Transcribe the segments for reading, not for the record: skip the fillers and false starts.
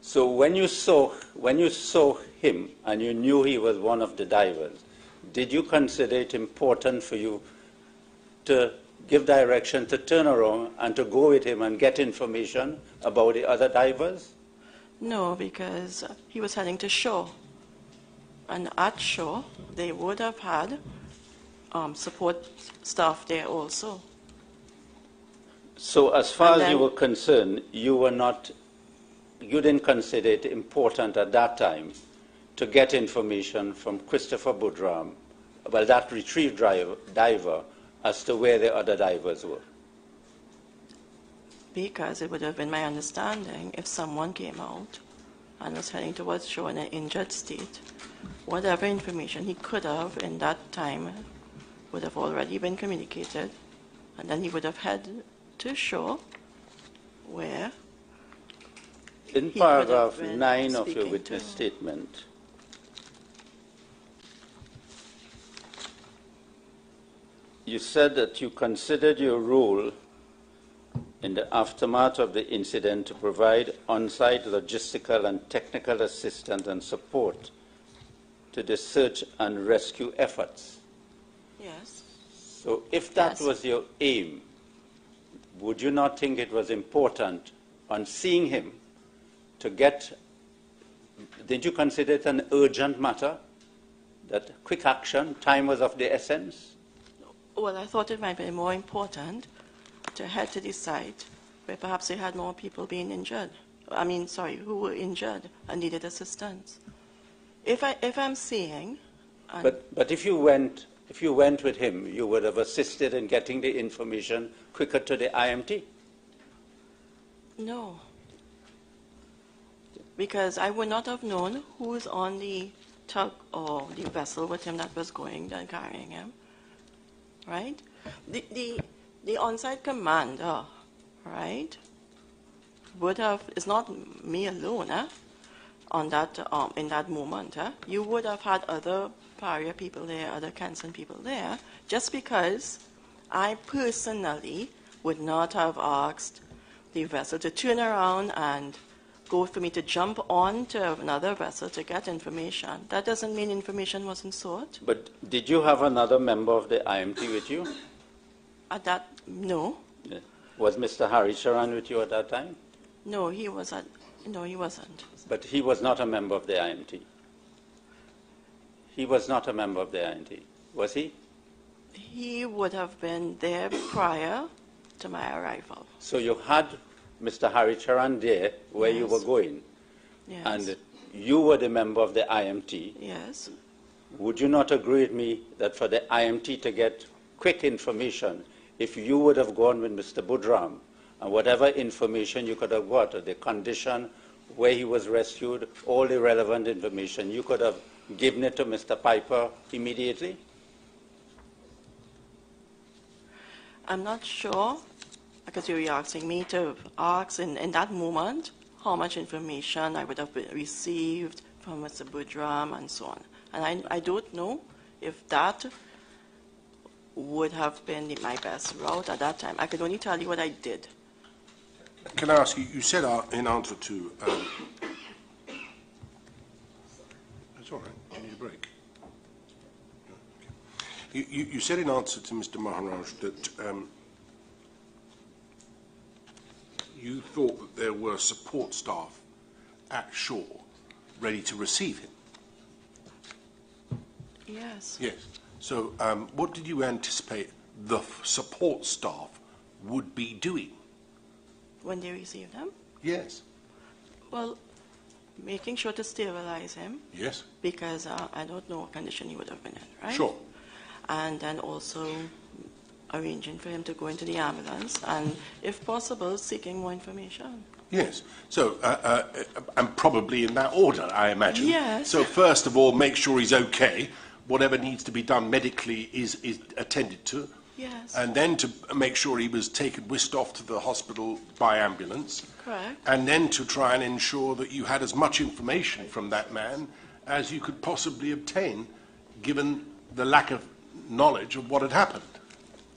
So when you saw him and you knew he was one of the divers, did you consider it important for you to give direction to turn around and to go with him and get information about the other divers? No, because he was heading to shore. And at shore, they would have had support staff there also. So as far as you were concerned, you didn't consider it important at that time to get information from Christopher Boudram, well, that retrieve diver, as to where the other divers were? Because it would have been my understanding if someone came out and was heading towards shore in an injured state, whatever information he could have in that time would have already been communicated, and then he would have headed to shore where in paragraph 9 of your witness statement, you said that you considered your role in the aftermath of the incident to provide on-site logistical and technical assistance and support to the search and rescue efforts. Yes. So if that was your aim, would you not think it was important on seeing him to get, did you consider it an urgent matter, that quick action, time was of the essence? Well, I thought it might be more important to head to the site where perhaps they had more people being injured. Who were injured and needed assistance. If I'm seeing... But if you went with him, you would have assisted in getting the information quicker to the IMT? No. Because I would not have known who was on the tug or the vessel with him that was going and carrying him. Right? The on-site commander, right, would have, it's not me alone, on that, in that moment. You would have had other PARIA people there, other cancer people there, just because I personally would not have asked the vessel to turn around and go for me to jump on to another vessel to get information. That doesn't mean information wasn't sought. But did you have another member of the IMT with you? No. Yeah. Was Mr. Harry Charan with you at that time? No, he wasn't. But he was not a member of the IMT? He was not a member of the IMT, was he? He would have been there prior to my arrival. So you had Mr. Harry Charan there where you were going? Yes. And you were the member of the IMT? Yes. Would you not agree with me that for the IMT to get quick information, if you would have gone with Mr. Boudram, and whatever information you could have got, the condition, where he was rescued, all the relevant information, you could have given it to Mr. Piper immediately? I'm not sure, because you're asking me to ask in that moment how much information I would have received from Mr. Boudram and so on. And I don't know if that would have been my best route at that time. I could only tell you what I did. Can I ask you, you said in answer to... That's all right, you need a break. Okay. You said in answer to Mr. Maharaj that you thought that there were support staff at shore ready to receive him. Yes. Yes. So what did you anticipate the support staff would be doing? When they received him? Yes. Well, making sure to sterilize him. Yes. Because I don't know what condition he would have been in, right? Sure. And then also arranging for him to go into the ambulance and, if possible, seeking more information. Yes. So, and probably in that order, I imagine. Yes. So first of all, make sure he's okay. Whatever needs to be done medically is attended to. Yes. And then to make sure he was whisked off to the hospital by ambulance. Correct. And then to try and ensure that you had as much information from that man as you could possibly obtain, given the lack of knowledge of what had happened.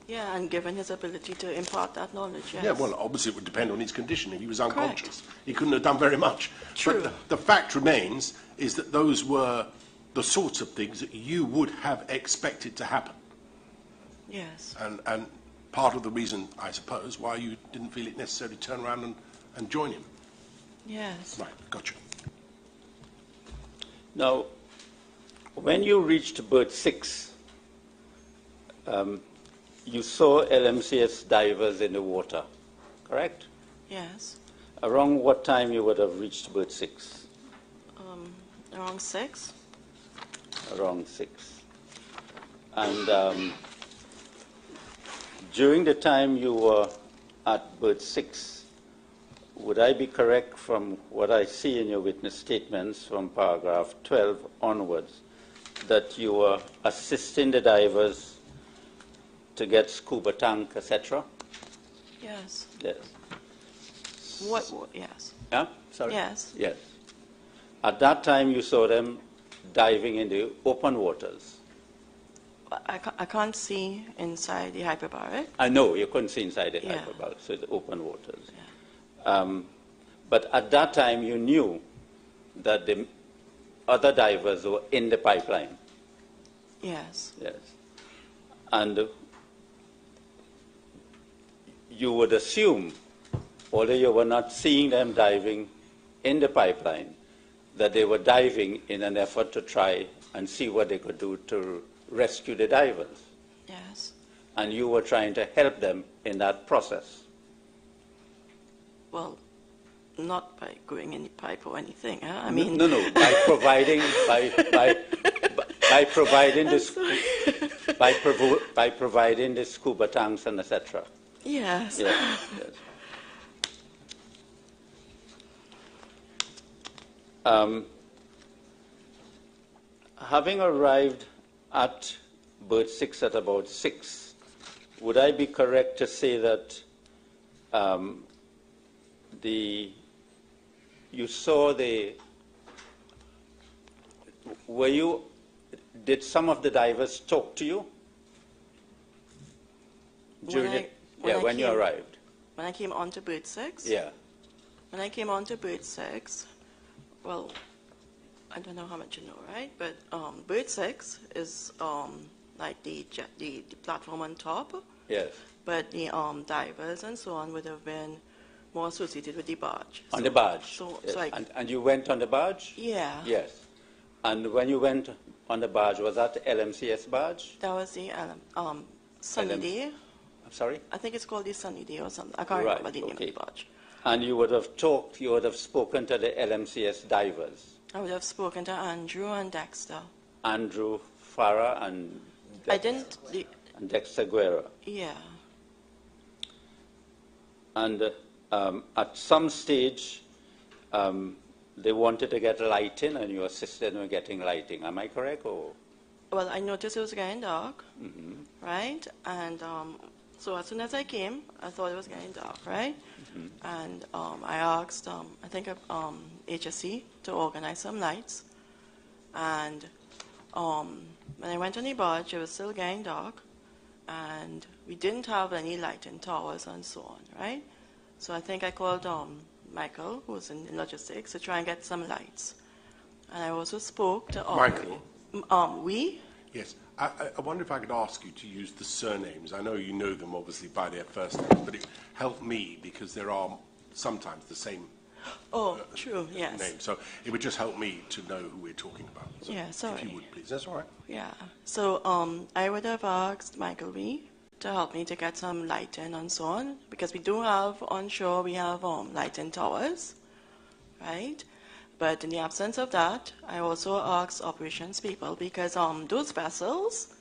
Yeah, and given his ability to impart that knowledge, yes. Yeah, well, obviously it would depend on his condition. If he was unconscious, Correct. he couldn't have done very much. True. But the fact remains is that those were the sorts of things that you would have expected to happen. Yes. And part of the reason, I suppose, why you didn't feel it necessary to turn around and join him. Yes. Right, gotcha. Now, when you reached berth 6, you saw LMCS divers in the water, correct? Yes. Around what time you would have reached berth 6? Around 6. Around 6. And during the time you were at berth 6, would I be correct from what I see in your witness statements from paragraph 12 onwards that you were assisting the divers to get scuba tank, etc.? Yes. Yes. What? Yes. Yeah? Sorry? Yes. Yes. At that time you saw them diving in the open waters. I can't see inside the hyperbaric. I know you couldn't see inside the Yeah. hyperbaric, so it's open waters. Yeah. But at that time you knew that the other divers were in the pipeline. Yes. Yes. And you would assume, although you were not seeing them diving in the pipeline, that they were diving in an effort to try and see what they could do to rescue the divers. Yes. And you were trying to help them in that process. Well, not by going in the pipe or anything. Huh? I mean, No, by providing by providing this by providing the scuba tanks and etc. yes. Yes, yes. Having arrived at berth 6 at about 6, would I be correct to say that you saw did some of the divers talk to you when you arrived? When I came on to berth 6? Yeah. When I came on to berth 6, well, I don't know how much you know, right? But berth 6 is like the platform on top. Yes. But the divers and so on would have been more associated with the barge. On the barge. So Yes. And you went on the barge? Yeah. Yes. And when you went on the barge, was that the LMCS barge? That was the Sunny Day. I'm sorry? I think it's called the Sunny Day or something. I can't remember the name of the barge. And you would have spoken to the LMCS divers? I would have spoken to Andrew and Dexter. Andrew Farah and and Dexter Guerra. Yeah. And at some stage, they wanted to get lighting, and you assisted in getting lighting. Am I correct? Or? Well, I noticed it was getting dark, right? And so as soon as I came, I thought it was getting dark, right? And I asked, I think, HSC to organize some lights. And when I went on the barge, it was still getting dark, and we didn't have any lighting towers and so on, right? So I think I called Michael, who's in logistics, to try and get some lights. And I also spoke to Michael? Yes. I wonder if I could ask you to use the surnames. I know you know them, obviously, by their first names, but it helped me because there are sometimes the same true, yes. name. So it would just help me to know who we're talking about. So Yeah, sorry. If you would, please. That's all right. Yeah. So I would have asked Michael to help me to get some lighting and so on, because we do have on shore, we have lighting towers, right? But in the absence of that, I also asked operations people, because those vessels,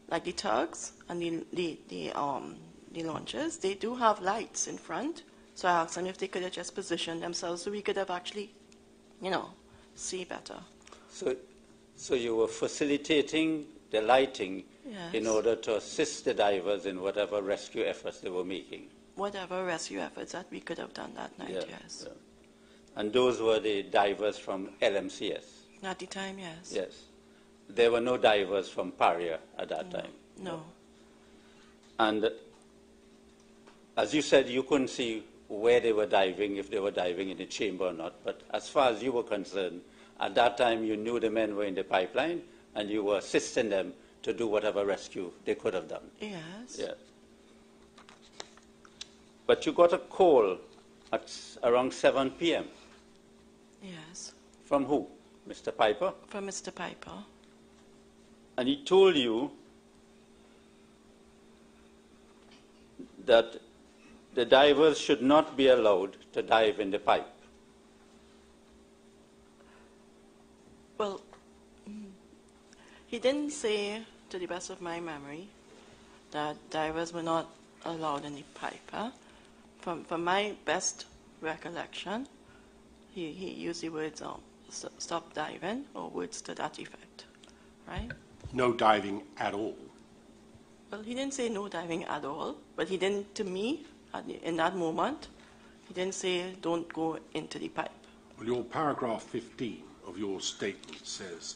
like the tugs and the launches, they do have lights in front. So I asked them if they could have just positioned themselves so we could have actually, see better. So you were facilitating the lighting in order to assist the divers in whatever rescue efforts they were making? Whatever rescue efforts that we could have done that night, yes. Yeah. And those were the divers from LMCS? At the time, yes. Yes. There were no divers from PARIA at that time? No. And as you said, you couldn't see where they were diving, if they were diving in the chamber or not. But as far as you were concerned, at that time you knew the men were in the pipeline and you were assisting them to do whatever rescue they could have done. Yes. Yes. But you got a call at around 7 p.m. Yes. From who? Mr. Piper? From Mr. Piper. And he told you that the divers should not be allowed to dive in the pipe. Well, he didn't say, to the best of my memory, that divers were not allowed in the pipe. Huh? From my best recollection, he used the words stop diving or words to that effect, right? No diving at all. Well, he didn't say no diving at all, but he didn't, to me, in that moment, he didn't say don't go into the pipe. Well, your paragraph 15 of your statement says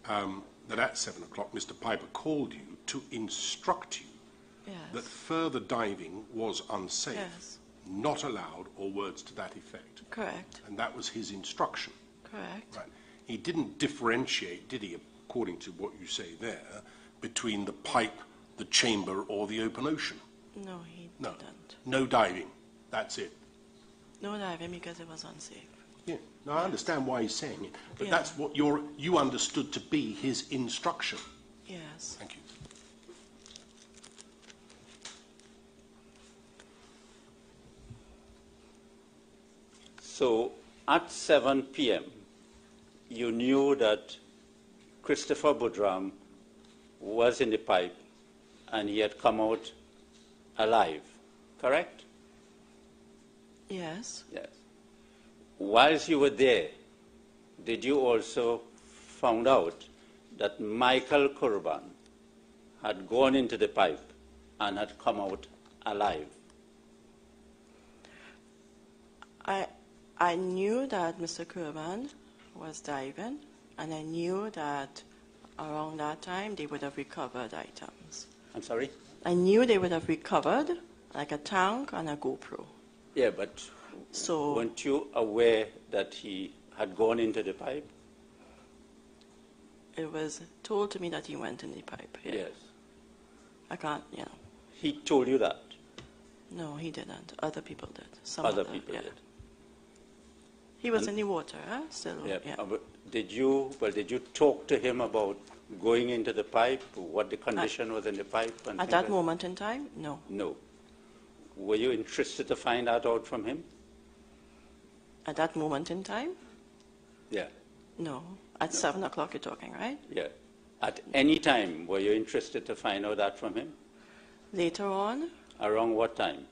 that at 7 o'clock Mr. Piper called you to instruct you that further diving was unsafe, not allowed, or words to that effect. Correct. And that was his instruction. Correct. Right. He didn't differentiate, did he, according to what you say there, between the pipe, the chamber, or the open ocean? No, he didn't. No diving. That's it. No diving because it was unsafe. Yeah. No, I understand why he's saying it, but that's what you understood to be his instruction. Yes. Thank you. So at 7 p.m., you knew that Christopher Boudram was in the pipe and he had come out alive, correct? Yes. Yes. Whilst you were there, did you also found out that Michael Kurban had gone into the pipe and had come out alive? I knew that Mr. Kurban was diving, and I knew that around that time they would have recovered items. I'm sorry? I knew they would have recovered like a tank and a GoPro. Yeah, but weren't you aware that he had gone into the pipe? It was told to me that he went in the pipe. Yeah. Yes. I can't, He told you that? No, he didn't. Other people did. Other people did. He was in the water, still. Yeah. Did you talk to him about going into the pipe, what the condition was in the pipe? And at that moment in time, no. No. Were you interested to find that out from him? At that moment in time? Yeah. No. At 7 o'clock you're talking, right? Yeah. At any time, were you interested to find out that from him? Later on? Around what time?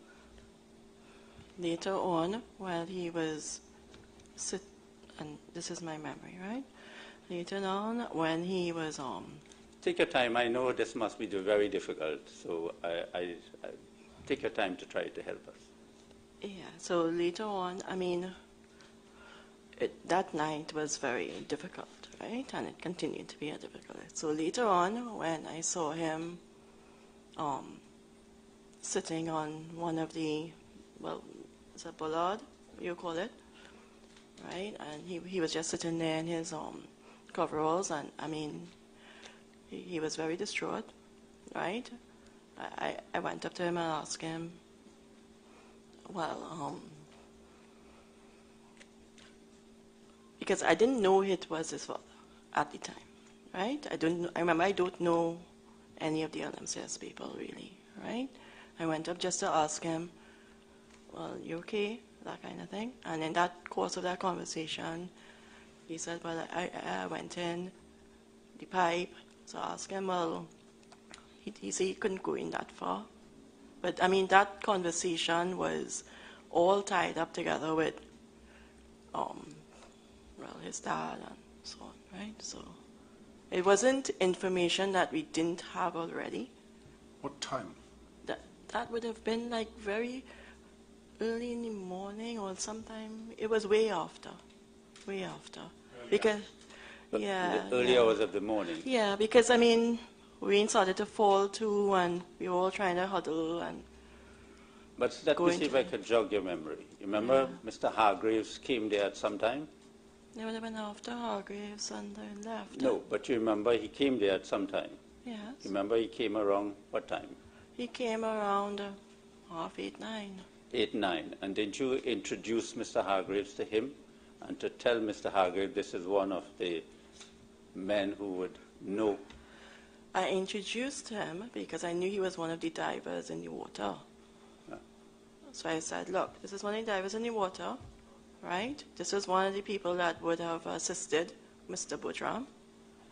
Later on, while he was and this is my memory, right? Later on, when he was Take your time. I know this must be very difficult, so I take your time to try to help us. Yeah. So later on, I mean, that night was very difficult, right? And it continued to be a difficult. So later on, when I saw him sitting on one of the, well, it's a bollard, you call it, right? And he was just sitting there in his coveralls, and I mean, he was very distraught, right? I went up to him and asked him, well, because I didn't know it was his father at the time, right? I remember I don't know any of the LMCS people really, right? I went up just to ask him, well, you okay? That kind of thing. And in that course of that conversation, he said, well, I went in the pipe, so I asked him, well, he said he couldn't go in that far. But I mean, that conversation was all tied up together with, well, his dad and so on, right? So it wasn't information that we didn't have already. What time? That would have been like very early in the morning or sometime. It was way after. Because, The early hours of the morning. Yeah, because I mean, rain started to fall too, and we were all trying to huddle, and But let me going see if to I could jog your memory. You remember Mr. Hargraves came there at some time? They would have been after Hargraves and then left. No, but you remember he came there at some time. Yes. You remember he came around what time? He came around 8:30. 8, 9. And did you introduce Mr. Hargraves to him and to tell Mr. Hargraves this is one of the men who would know? I introduced him because I knew he was one of the divers in the water. So I said, look, this is one of the divers in the water, right? This was one of the people that would have assisted Mr. Boodram,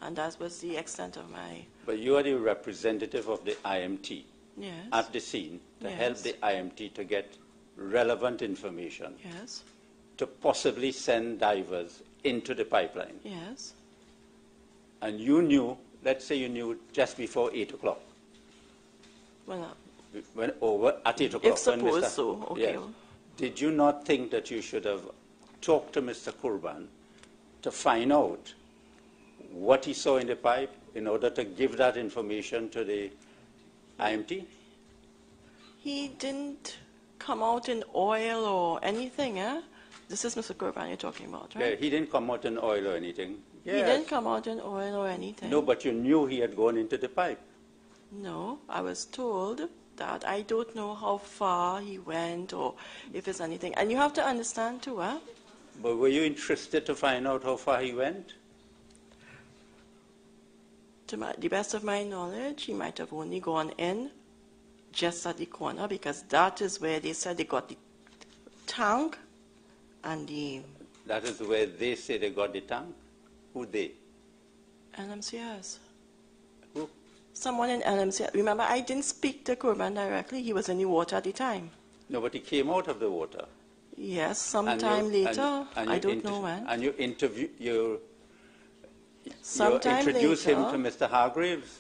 and that was the extent of my... But you are the representative of the IMT Yes. at the scene to Yes. help the IMT to get relevant information Yes. to possibly send divers into the pipeline. Yes. And you knew, let's say you knew just before 8 o'clock. Well, When over at 8 o'clock. if suppose so, okay. Yes. Did you not think that you should have talked to Mr. Kurban to find out what he saw in the pipe in order to give that information to the IMT? He didn't come out in oil or anything, eh? This is Mr. Kurban you're talking about, Yeah, right? he didn't come out in oil or anything. Yes. He didn't come out in oil or anything. No, but you knew he had gone into the pipe. No, I was told that I don't know how far he went or if it's anything. And you have to understand too, huh? But were you interested to find out how far he went? To the best of my knowledge, he might have only gone in just at the corner because that is where they said they got the tank and the That is where they say they got the tank. Who they? LMCS. Who? Someone in LMCS. Remember, I didn't speak to Kurban directly. He was in the water at the time. No, but he came out of the water. Yes, sometime later. I don't know when. And you you Sometime introduced later, him to Mr. Hargraves.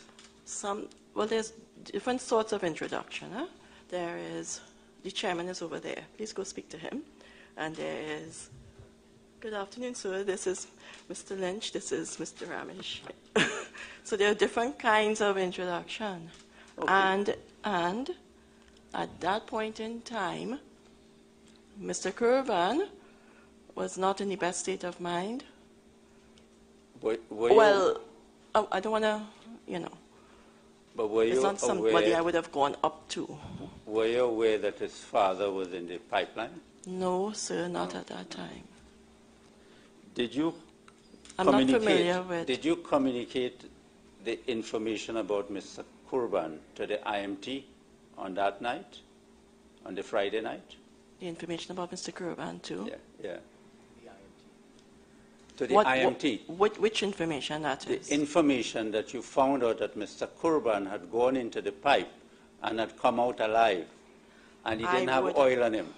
Well, there's different sorts of introduction. Huh? There is, the chairman is over there. Please go speak to him. And there is, good afternoon, sir. This is Mr. Lynch. This is Mr. Ramesh. So there are different kinds of introduction. Okay. And at that point in time, Mr. Kurban was not in the best state of mind. Well, I don't want to, but were it's you not somebody I would have gone up to. Were you aware that his father was in the pipeline? No, sir, not at that time. Did you I'm not familiar with... Did you communicate the information about Mr. Kurban to the IMT on that night, on the Friday night? The information about Mr. Kurban, too? Yeah. To the IMT. Which information that is? The information that you found out that Mr. Kurban had gone into the pipe and had come out alive, and he didn't have oil on him.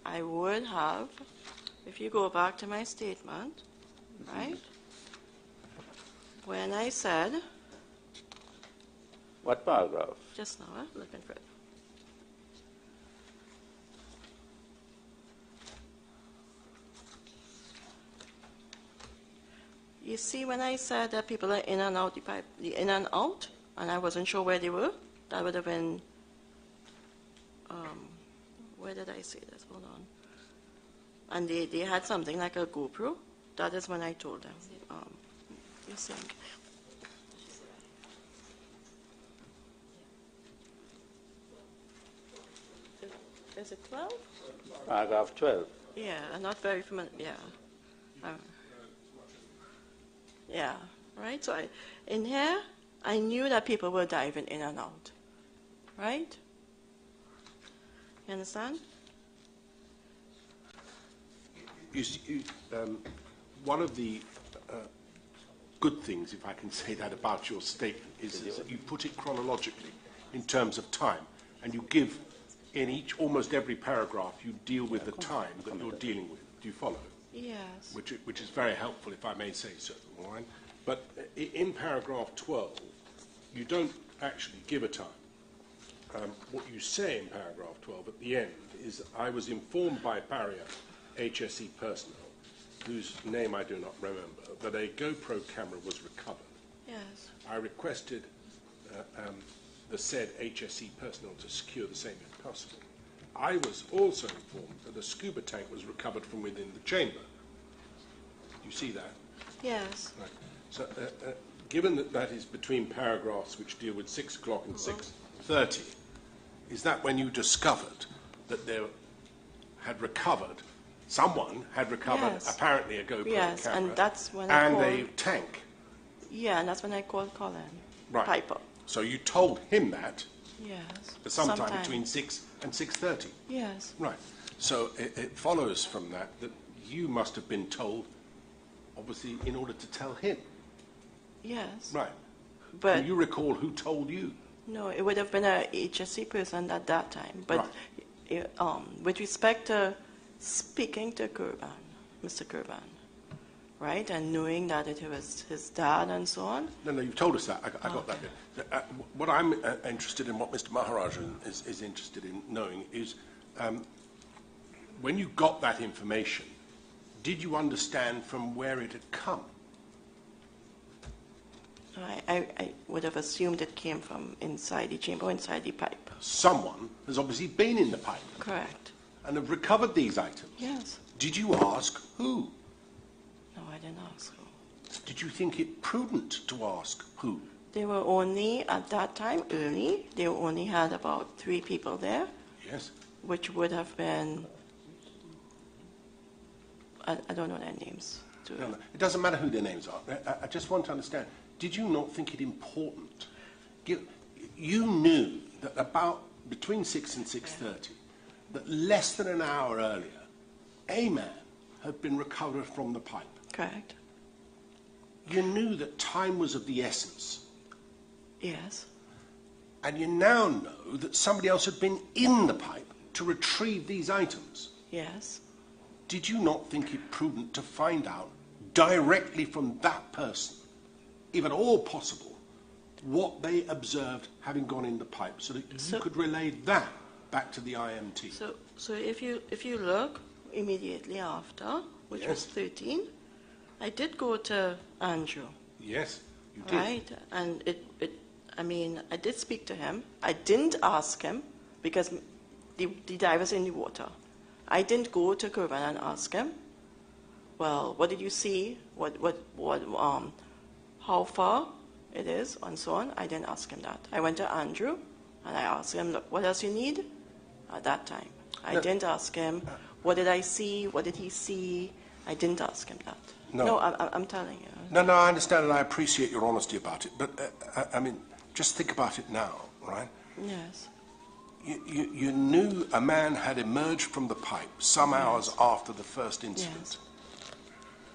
I would have, if you go back to my statement, right? When I said... What paragraph? Just now, looking for it. You see, when I said that people are in and out the pipe, the in and out, and I wasn't sure where they were, that would have been, where did I say this? Hold on. And they had something like a GoPro. That is when I told them. You think? Is it 12? Paragraph 12. Yeah, I'm not very familiar. Yeah. Yeah, right? So in here, I knew that people were diving in and out, right? You understand? You see, one of the good things, if I can say that, about your statement is that you put it chronologically in terms of time, and you give, in almost every paragraph, you deal with the time that you're dealing with. Do you follow? Yes. Which is very helpful, if I may say so. All right? But in paragraph 12, you don't actually give a time. What you say in paragraph 12 at the end is, I was informed by PARIA-HSE personnel, whose name I do not remember, that a GoPro camera was recovered. Yes. I requested the said HSE personnel to secure the same if possible. I was also informed that a scuba tank was recovered from within the chamber. You see that? Yes. Right. So, given that that is between paragraphs which deal with 6 o'clock and 6:30, is that when you discovered that there had recovered, someone had recovered Yes. apparently a GoPro Yes, camera and that's when I and called, a tank? yeah, and that's when I called Colin Right. Piper. So you told him that Yes. at sometime between 6 and 6:30? Yes. Right. So it follows from that that you must have been told, obviously, in order to tell him. Yes. Right. But Do you recall who told you? no, it would have been a HSC person at that time. But Right. with respect to speaking to Kurban, Mr. Kurban, right, and knowing that it was his dad and so on. No, you've told us that. I got that bit. What I'm interested in, what Mr. Maharaj is interested in knowing is, when you got that information, did you understand from where it had come? I would have assumed it came from inside the chamber, inside the pipe. Someone has obviously been in the pipe Correct. and have recovered these items. Yes. Did you ask who? No, I didn't ask who. Did you think it prudent to ask who? They were only, at that time, early, they only had about 3 people there, Yes. which would have been, I don't know their names. No, it doesn't matter who their names are. I just want to understand, did you not think it important? You knew that about between 6 and 6:30, that less than an hour earlier, a man had been recovered from the pipe. Correct. You knew that time was of the essence. Yes. And you now know that somebody else had been in the pipe to retrieve these items. Yes. Did you not think it prudent to find out directly from that person, if at all possible, what they observed having gone in the pipe, so that you could relay that back to the IMT? So if you look immediately after, which was 13, I did go to Andrew. Yes, you did. Right, and I did speak to him. I didn't ask him because the diver's in the water. I didn't go to Kurban and ask him, well, what did you see? How far it is, and so on. I didn't ask him that. I went to Andrew and I asked him, look, what else you need at that time? I didn't ask him, what did I see? What did he see? I didn't ask him that. No, I'm telling you. No, I understand, and I appreciate your honesty about it. But just think about it now, right? Yes. You knew a man had emerged from the pipe some hours after the first incident. Yes.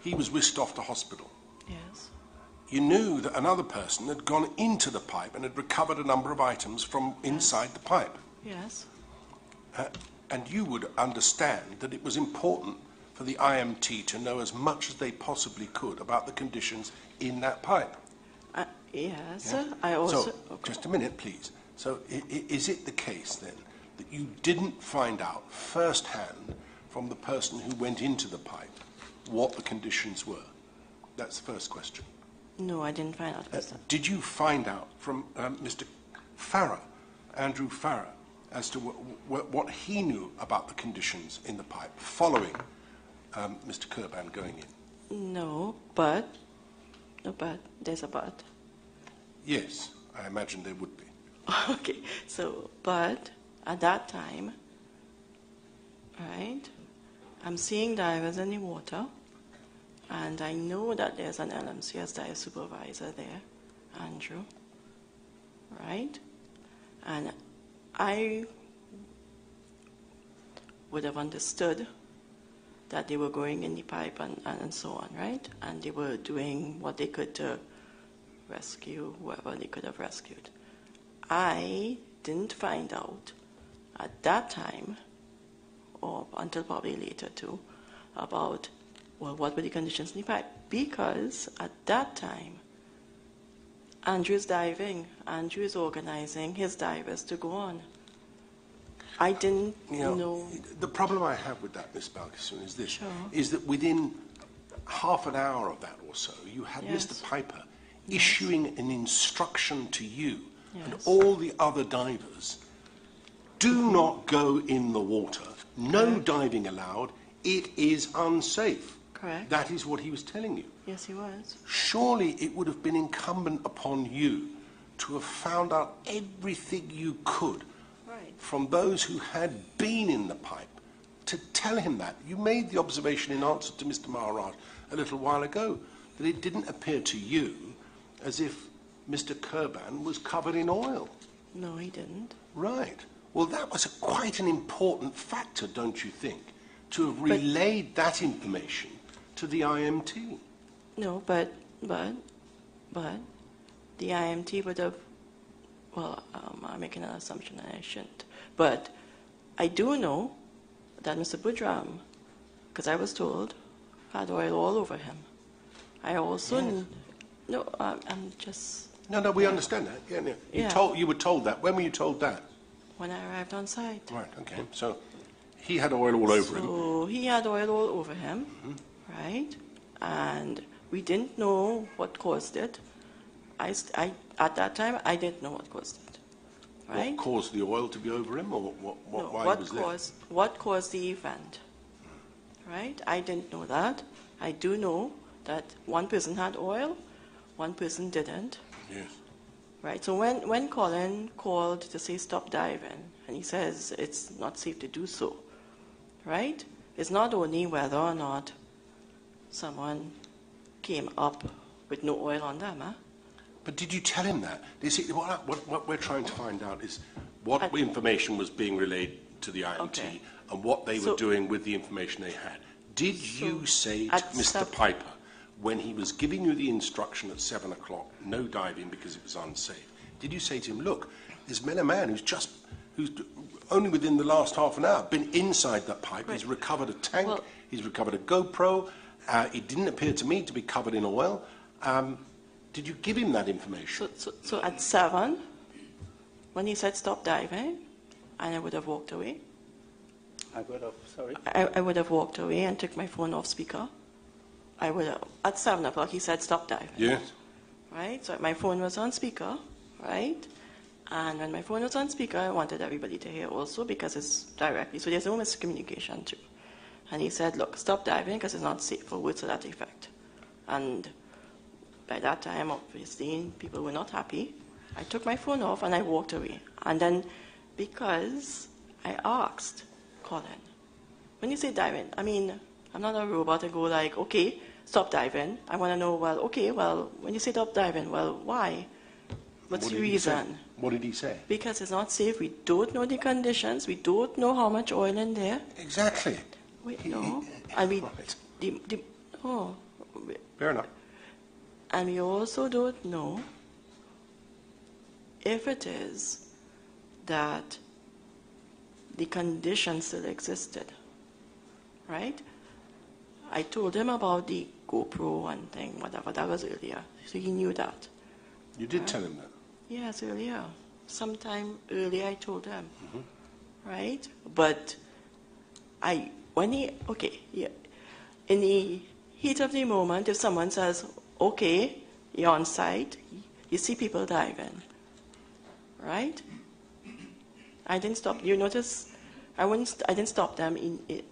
He was whisked off to hospital. Yes. You knew that another person had gone into the pipe and had recovered a number of items from inside the pipe. Yes. And you would understand that it was important for the IMT to know as much as they possibly could about the conditions in that pipe. Yes. Yes? I also. So, just a minute, please. So, is it the case then that you didn't find out firsthand from the person who went into the pipe what the conditions were? That's the first question. No, I didn't find out. Did you find out from Mr. Farah, Andrew Farah, as to what he knew about the conditions in the pipe following Mr. Kurban going in? No, but there's a but. Yes, I imagine there would be. Okay, so, but at that time, right, I'm seeing divers in the water, and I know that there's an LMCS dive supervisor there, Andrew, right? And I would have understood that they were going in the pipe and so on, right? And they were doing what they could to rescue whoever they could have rescued. I didn't find out at that time, or until probably later too, about, well, what were the conditions in the pipe? Because at that time, Andrew's diving, Andrew is organizing his divers to go on. I didn't know. The problem I have with that, Ms. Balkissoon, is this, Sure. is that within half an hour of that or so, you had Mr. Piper issuing an instruction to you and all the other divers do not go in the water. No diving allowed. It is unsafe. Correct. That is what he was telling you. Yes, he was. Surely it would have been incumbent upon you to have found out everything you could from those who had been in the pipe to tell him that. You made the observation in answer to Mr. Maharaj a little while ago that it didn't appear to you as if Mr. Kurban was covered in oil. No, he didn't. Right. Well, that was quite an important factor, don't you think, to have relayed that information to the IMT? No, but the IMT would have, well, I'm making an assumption that I shouldn't. But I do know that Mr. Budram, because I was told, had oil all over him. I also, yes. No, I'm just... No, we understand that. Yeah. You were told that. When were you told that? When I arrived on site. Right, okay. So he had oil all over him. So he had oil all over him, right? And we didn't know what caused it. At that time, I didn't know what caused it, right? What caused the oil to be over him, or why was there? What caused the event, right? I didn't know that. I do know that one person had oil, one person didn't. Yes. Right, so when Colin called to say stop diving, and he says it's not safe to do so, right? It's not only whether or not someone came up with no oil on them, huh? But did you tell him that? You see, what we're trying to find out is what information was being relayed to the IMT and what they were doing with the information they had. Did you say to Mr. Piper, when he was giving you the instruction at 7 o'clock, no diving because it was unsafe, did you say to him, look, there's been a man who's only within the last half an hour been inside that pipe, he's recovered a tank, he's recovered a GoPro, it didn't appear to me to be covered in oil. Did you give him that information? So at 7, when he said stop diving, and I would have walked away. I would have walked away and took my phone off speaker. I would have, at 7 o'clock, he said stop diving. Yes. Right? So my phone was on speaker, right? And when my phone was on speaker, I wanted everybody to hear also because it's directly, so there's no miscommunication too. And he said, look, stop diving because it's not safe, for words to that effect. And by that time, obviously, people were not happy. I took my phone off and I walked away. And then, because I asked Colin, when you say diving, I mean, I'm not a robot to go like, okay, stop diving. I want to know, when you say stop diving, why? What's the reason? What did he say? Because it's not safe. We don't know the conditions. We don't know how much oil in there. Exactly. No. Fair enough. And we also don't know if it is that the condition still existed, right? I told him about the GoPro and thing, whatever, that was earlier, so he knew that. You did tell him that? Yes, earlier. Sometime earlier I told him, right? But in the heat of the moment, if someone says, okay, you're on site, you see people diving, right? I didn't stop. You notice, I didn't stop them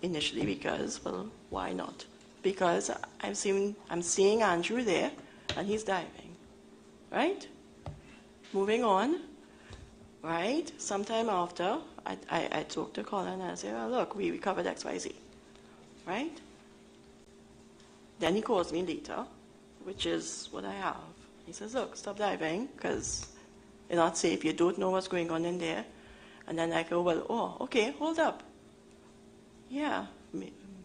initially because, well, why not? Because I'm seeing Andrew there, and he's diving, right? Moving on, right? Sometime after, I talked to Colin and I said, well, look, we covered XYZ, right? Then he calls me later, which is what I have. He says, look, stop diving, because it's not safe. You don't know what's going on in there. And then I go, well, okay, hold up. Yeah,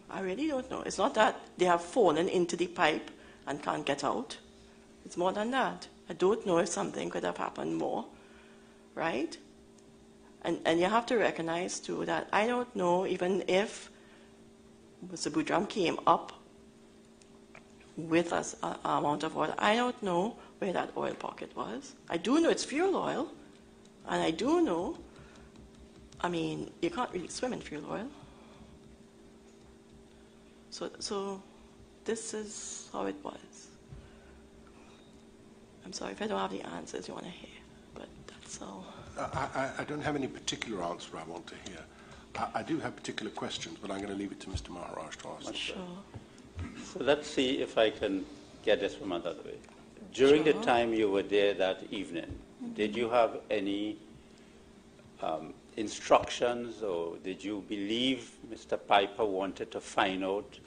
I really don't know. It's not that they have fallen into the pipe and can't get out. It's more than that. I don't know if something could have happened more, right? And you have to recognize, too, that I don't know even if Mr. Budram came up with an amount of oil. I don't know where that oil pocket was. I do know it's fuel oil, and I do know, I mean, you can't really swim in fuel oil. So this is how it was. I'm sorry if I don't have the answers you want to hear, but that's all. I don't have any particular answer I want to hear. I do have particular questions, but I'm going to leave it to Mr. Maharaj to ask. Sure. So let's see if I can get this from another way. During the time you were there that evening, did you have any instructions, or did you believe Mr. Piper wanted to find out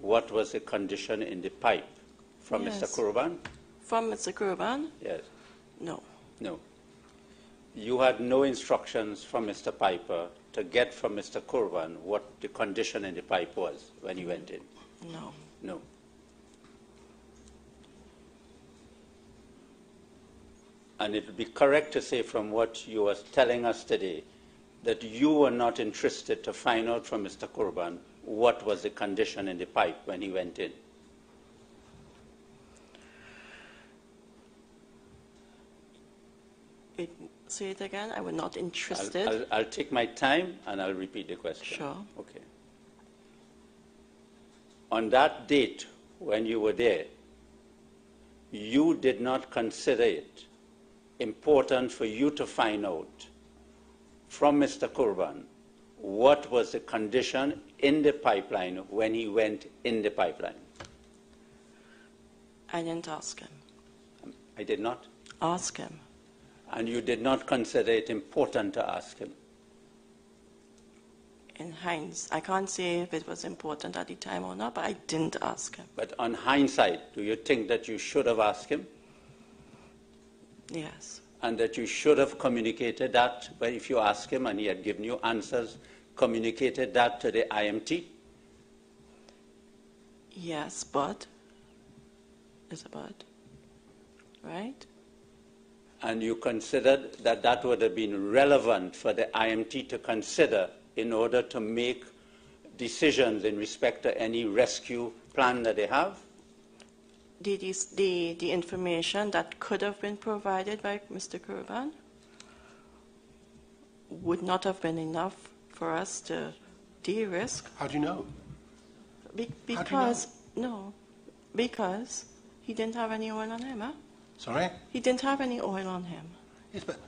what was the condition in the pipe from Yes. Mr. Kurban? From Mr. Kurban? Yes. No. No. You had no instructions from Mr. Piper to get from Mr. Kurban what the condition in the pipe was when he went in? No. No. And it would be correct to say from what you were telling us today that you were not interested to find out from Mr. Kurban what was the condition in the pipe when he went in. Say it again. I was not interested. I'll take my time and I'll repeat the question. Sure. Okay. On that date when you were there, you did not consider it important for you to find out from Mr. Kurban what was the condition in the pipeline when he went in the pipeline. I didn't ask him. I did not. Ask him. And you did not consider it important to ask him. In hindsight, I can't say if it was important at the time or not, but I didn't ask him. But on hindsight, do you think that you should have asked him? Yes. And that you should have communicated that, but if you asked him and he had given you answers, communicated that to the IMT? Yes, but. It's a but. Right? And you considered that that would have been relevant for the IMT to consider in order to make decisions in respect to any rescue plan that they have? The information that could have been provided by Mr. Kurban would not have been enough for us to de-risk. How do you know? Because, no, because he didn't have any oil on him, huh? Sorry? He didn't have any oil on him. Yes, but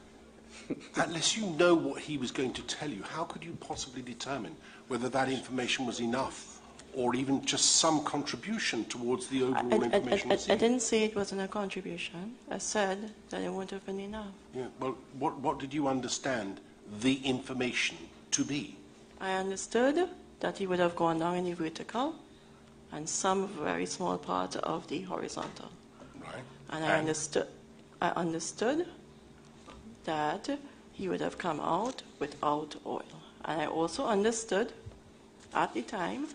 unless you know what he was going to tell you, how could you possibly determine whether that information was enough or even just some contribution towards the overall information I received? didn't say it wasn't a contribution. I said that it wouldn't have been enough. Yeah, well, what did you understand the information to be? I understood that he would have gone down in the vertical and some very small part of the horizontal. Right. And I understood that he would have come out without oil. And I also understood at the time,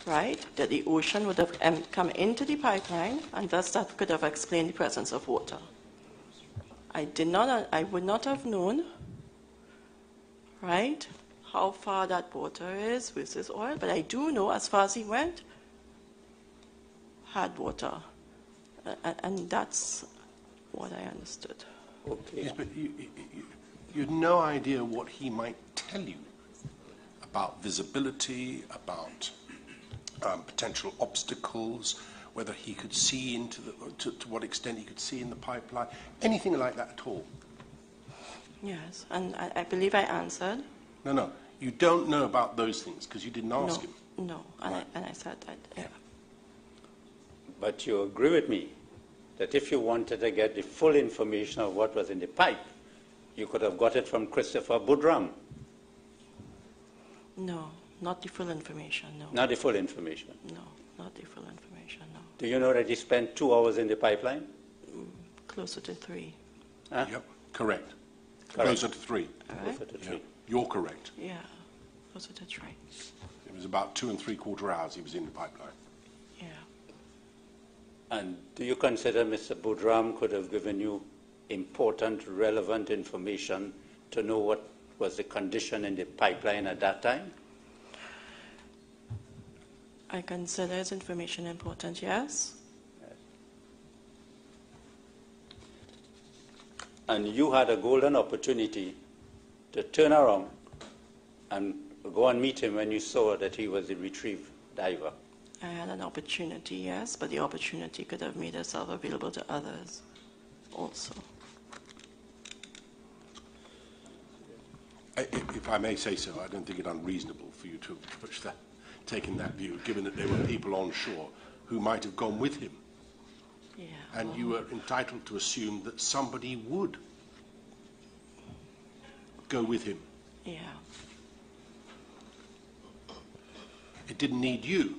right, that the ocean would have come into the pipeline, and thus that could have explained the presence of water. I would not have known, right, how far that water is versus oil, but I do know as far as he went, had water. And that's what I understood. Okay. Yes, but you had no idea what he might tell you about visibility, about potential obstacles, whether he could see into to what extent he could see in the pipeline, anything like that at all. Yes, and I believe I answered. No, you don't know about those things because you didn't ask him. No, Right. and I said that. Yeah. But you agree with me that if you wanted to get the full information of what was in the pipe, you could have got it from Christopher Budram. No, not the full information, no. Not the full information. No, not the full information, no. Do you know that he spent 2 hours in the pipeline? Closer to 3. Huh? Yep, correct. Correct. Closer to 3. All right? Closer to Yeah, 3. you're correct. Yeah, closer to 3. It was about 2 3/4 hours he was in the pipeline. Yeah. And do you consider Mr. Budram could have given you important, relevant information to know what was the condition in the pipeline at that time? I consider his information important, yes. And you had a golden opportunity to turn around and go and meet him when you saw that he was the retrieve diver. I had an opportunity, yes, but the opportunity could have made itself available to others also. if I may say so, I don't think it unreasonable for you to push that, taking that view, given that there were people on shore who might have gone with him. Yeah. And you were entitled to assume that somebody would go with him. Yeah. It didn't need you.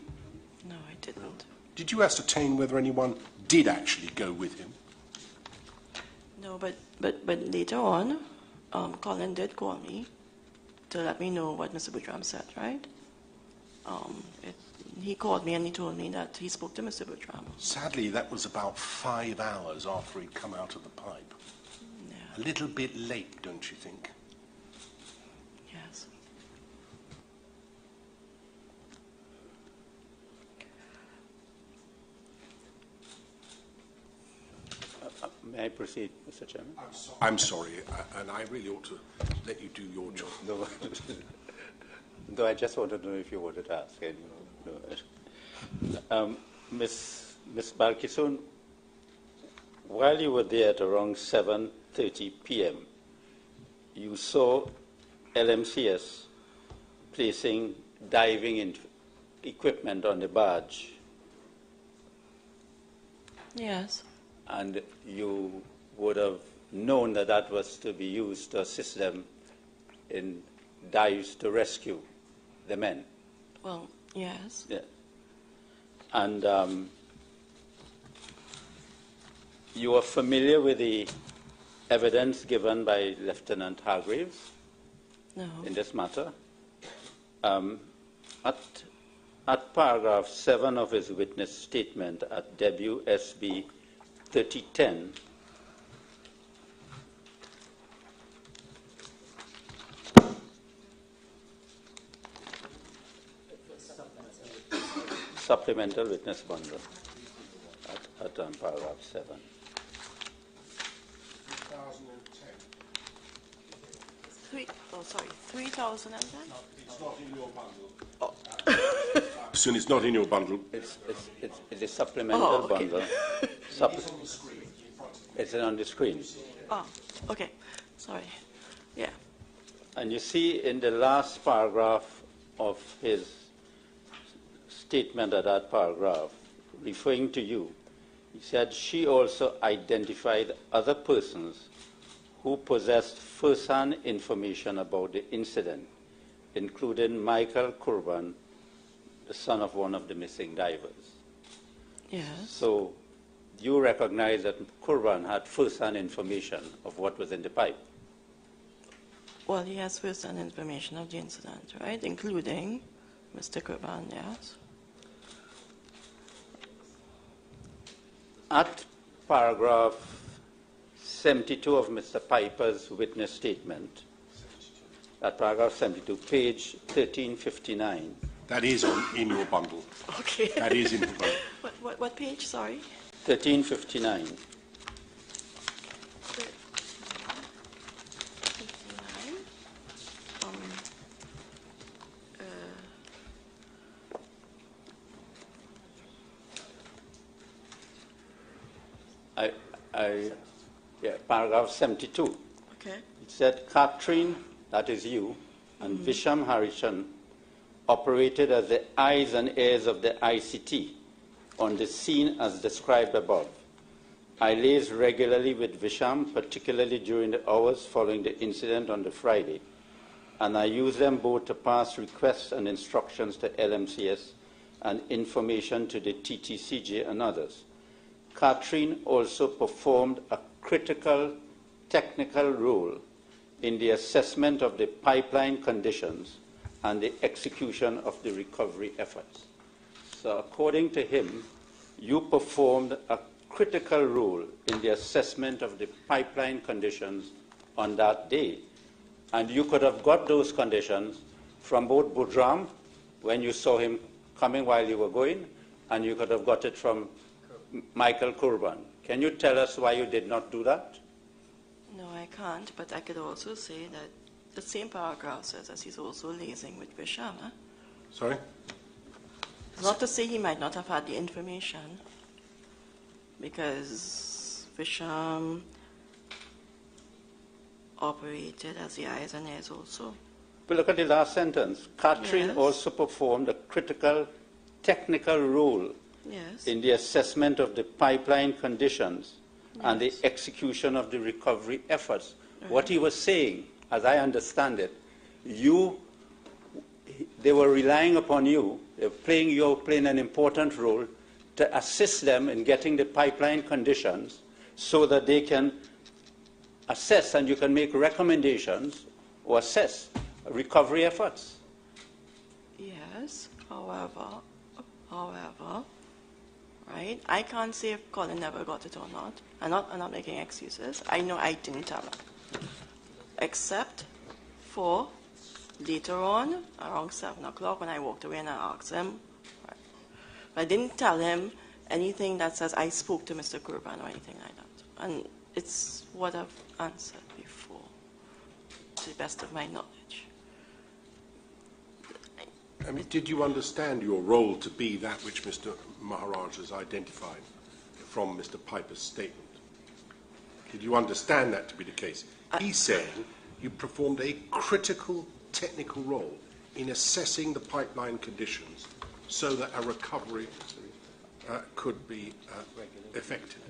No, I didn't. Did you ascertain whether anyone did actually go with him? No, but later on, Colin did call me to let me know what Mr. Boudram said, right? He called me and he told me that he spoke to Mr. Boudram. Sadly, that was about 5 hours after he'd come out of the pipe. Yeah. A little bit late, don't you think? Yes. May I proceed, Mr. Chairman? I'm sorry, and I really ought to let you do your job. No, no, I just wanted to know if you wanted to ask. No. Ms. Balkissoon, while you were there at around 7:30 p.m., you saw LMCS placing diving equipment on the barge. Yes. And you would have known that that was to be used to assist them in dives to rescue the men. Well, yes. Yeah. And you are familiar with the evidence given by Lieutenant Hargreaves No. in this matter? At paragraph 7 of his witness statement at WSB 3010, supplemental witness bundle at paragraph 7. 3,010? It's not in your bundle. Soon it's not in your bundle. It's a supplemental bundle. It's on the screen in front of you. It's on the screen. Oh, okay. Sorry. Yeah. And you see in the last paragraph of his statement at that paragraph, referring to you, he said she also identified other persons who possessed first-hand information about the incident, including Michael Kurban, the son of one of the missing divers. Yes. So you recognize that Kurban had first-hand information of what was in the pipe. Well, he has first-hand information of the incident, right? Including Mr. Kurban, yes. At paragraph 72 of Mr. Piper's witness statement, at paragraph 72, page 1359. That is in your bundle. Okay. That is in the bundle. What page, sorry? 1359. 59. Paragraph 72. Okay. It said, Catherine, that is you, and Visham Harishan operated as the eyes and ears of the ICT on the scene as described above. I liaised regularly with Visham, particularly during the hours following the incident on the Friday, and I used them both to pass requests and instructions to LMCS and information to the TTCJ and others. Catherine also performed a critical technical role in the assessment of the pipeline conditions and the execution of the recovery efforts. So according to him, you performed a critical role in the assessment of the pipeline conditions on that day. And you could have got those conditions from both Boudram, when you saw him coming while you were going, and you could have got it from Michael Kurban. Can you tell us why you did not do that? No, I can't, but I could also say that the same paragraph says that he's also liaising with Visham. Huh? Sorry? Not to say he might not have had the information, because Visham operated as the eyes and ears also But look at the last sentence. Catherine Yes. also performed a critical technical role Yes. in the assessment of the pipeline conditions and the Yes. execution of the recovery efforts. Right. What he was saying, as I understand it, they were relying upon you, you were playing an important role to assist them in getting the pipeline conditions so that they can assess and you can make recommendations or assess recovery efforts. Yes. However, right? I can't say if Colin never got it or not. I'm not making excuses. I know I didn't tell him. Except for later on, around 7 o'clock, when I walked away and I asked him. Right. But I didn't tell him anything that says I spoke to Mr. Kurban or anything like that. And it's what I've answered before, to the best of my knowledge. I mean, did you understand your role to be that which Mr. Maharaj has identified from Mr. Piper's statement? Did you understand that to be the case? He's saying you performed a critical technical role in assessing the pipeline conditions so that a recovery could be effected.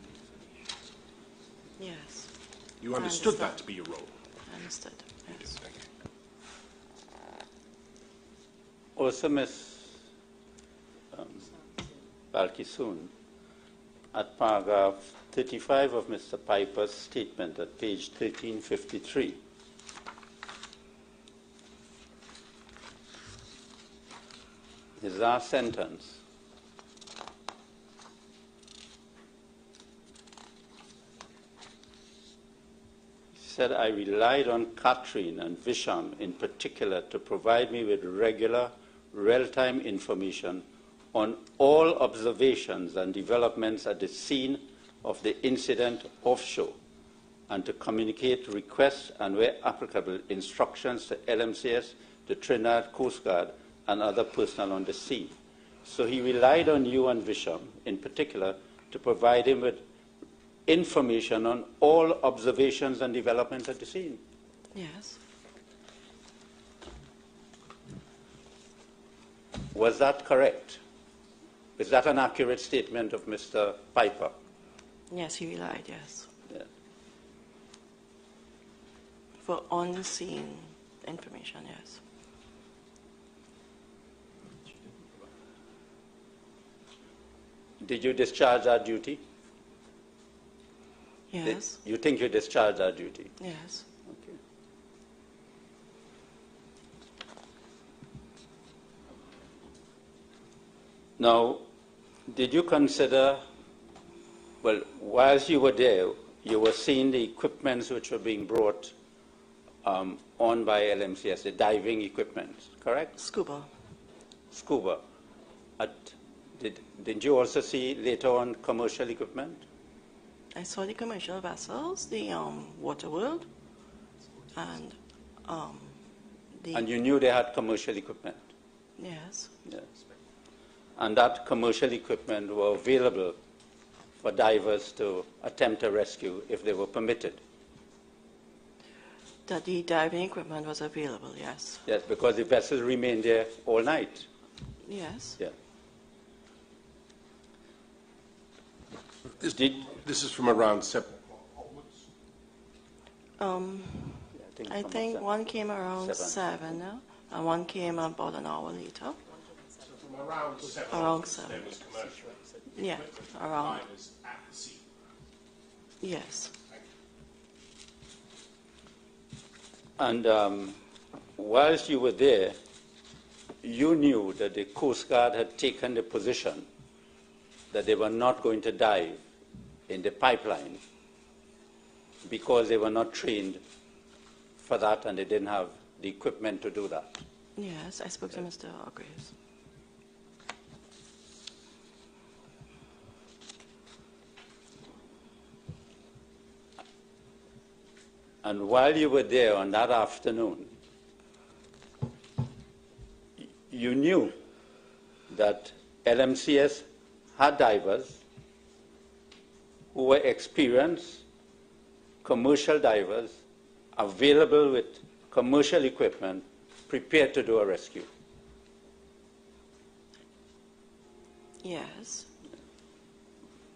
Yes. You understood that to be your role? I understood, yes. Thank you. Also, Ms. Balkisoon, at paragraph 35 of Mr. Piper's statement at page 1353, his last sentence, he said, I relied on Catherine and Visham in particular to provide me with regular real-time information on all observations and developments at the scene of the incident offshore and to communicate requests and, where applicable, instructions to LMCS, the Trinidad Coast Guard, and other personnel on the scene. So he relied on you and Visham in particular to provide him with information on all observations and developments at the scene. Yes. Was that correct? Is that an accurate statement of Mr. Piper? Yes, he relied, yes. Yeah. For on-scene information, yes. Did you discharge that duty? Yes. You think you discharged that duty? Yes. Okay. Now, did you consider, well, whilst you were there, you were seeing the equipments which were being brought on by LMCS, the diving equipment, correct? Scuba. Scuba. Didn't you also see later on commercial equipment? I saw the commercial vessels, the Waterworld, and the... And you knew they had commercial equipment? Yes. Yes. And that commercial equipment were available for divers to attempt a rescue if they were permitted? That the diving equipment was available, yes. Yes, because the vessels remained there all night. Yes. Yeah. This is from around 7 onwards? I think one came around 7, and one came about an hour later. So from around 7 Around onwards, 7. there was commercial. Yeah, around. Divers at the sea. Yes. And whilst you were there, you knew that the Coast Guard had taken the position that they were not going to dive in the pipeline because they were not trained for that and they didn't have the equipment to do that. Yes, I spoke to Mr. Graves. And while you were there on that afternoon, you knew that LMCS had divers who were experienced, commercial divers, available with commercial equipment prepared to do a rescue. Yes.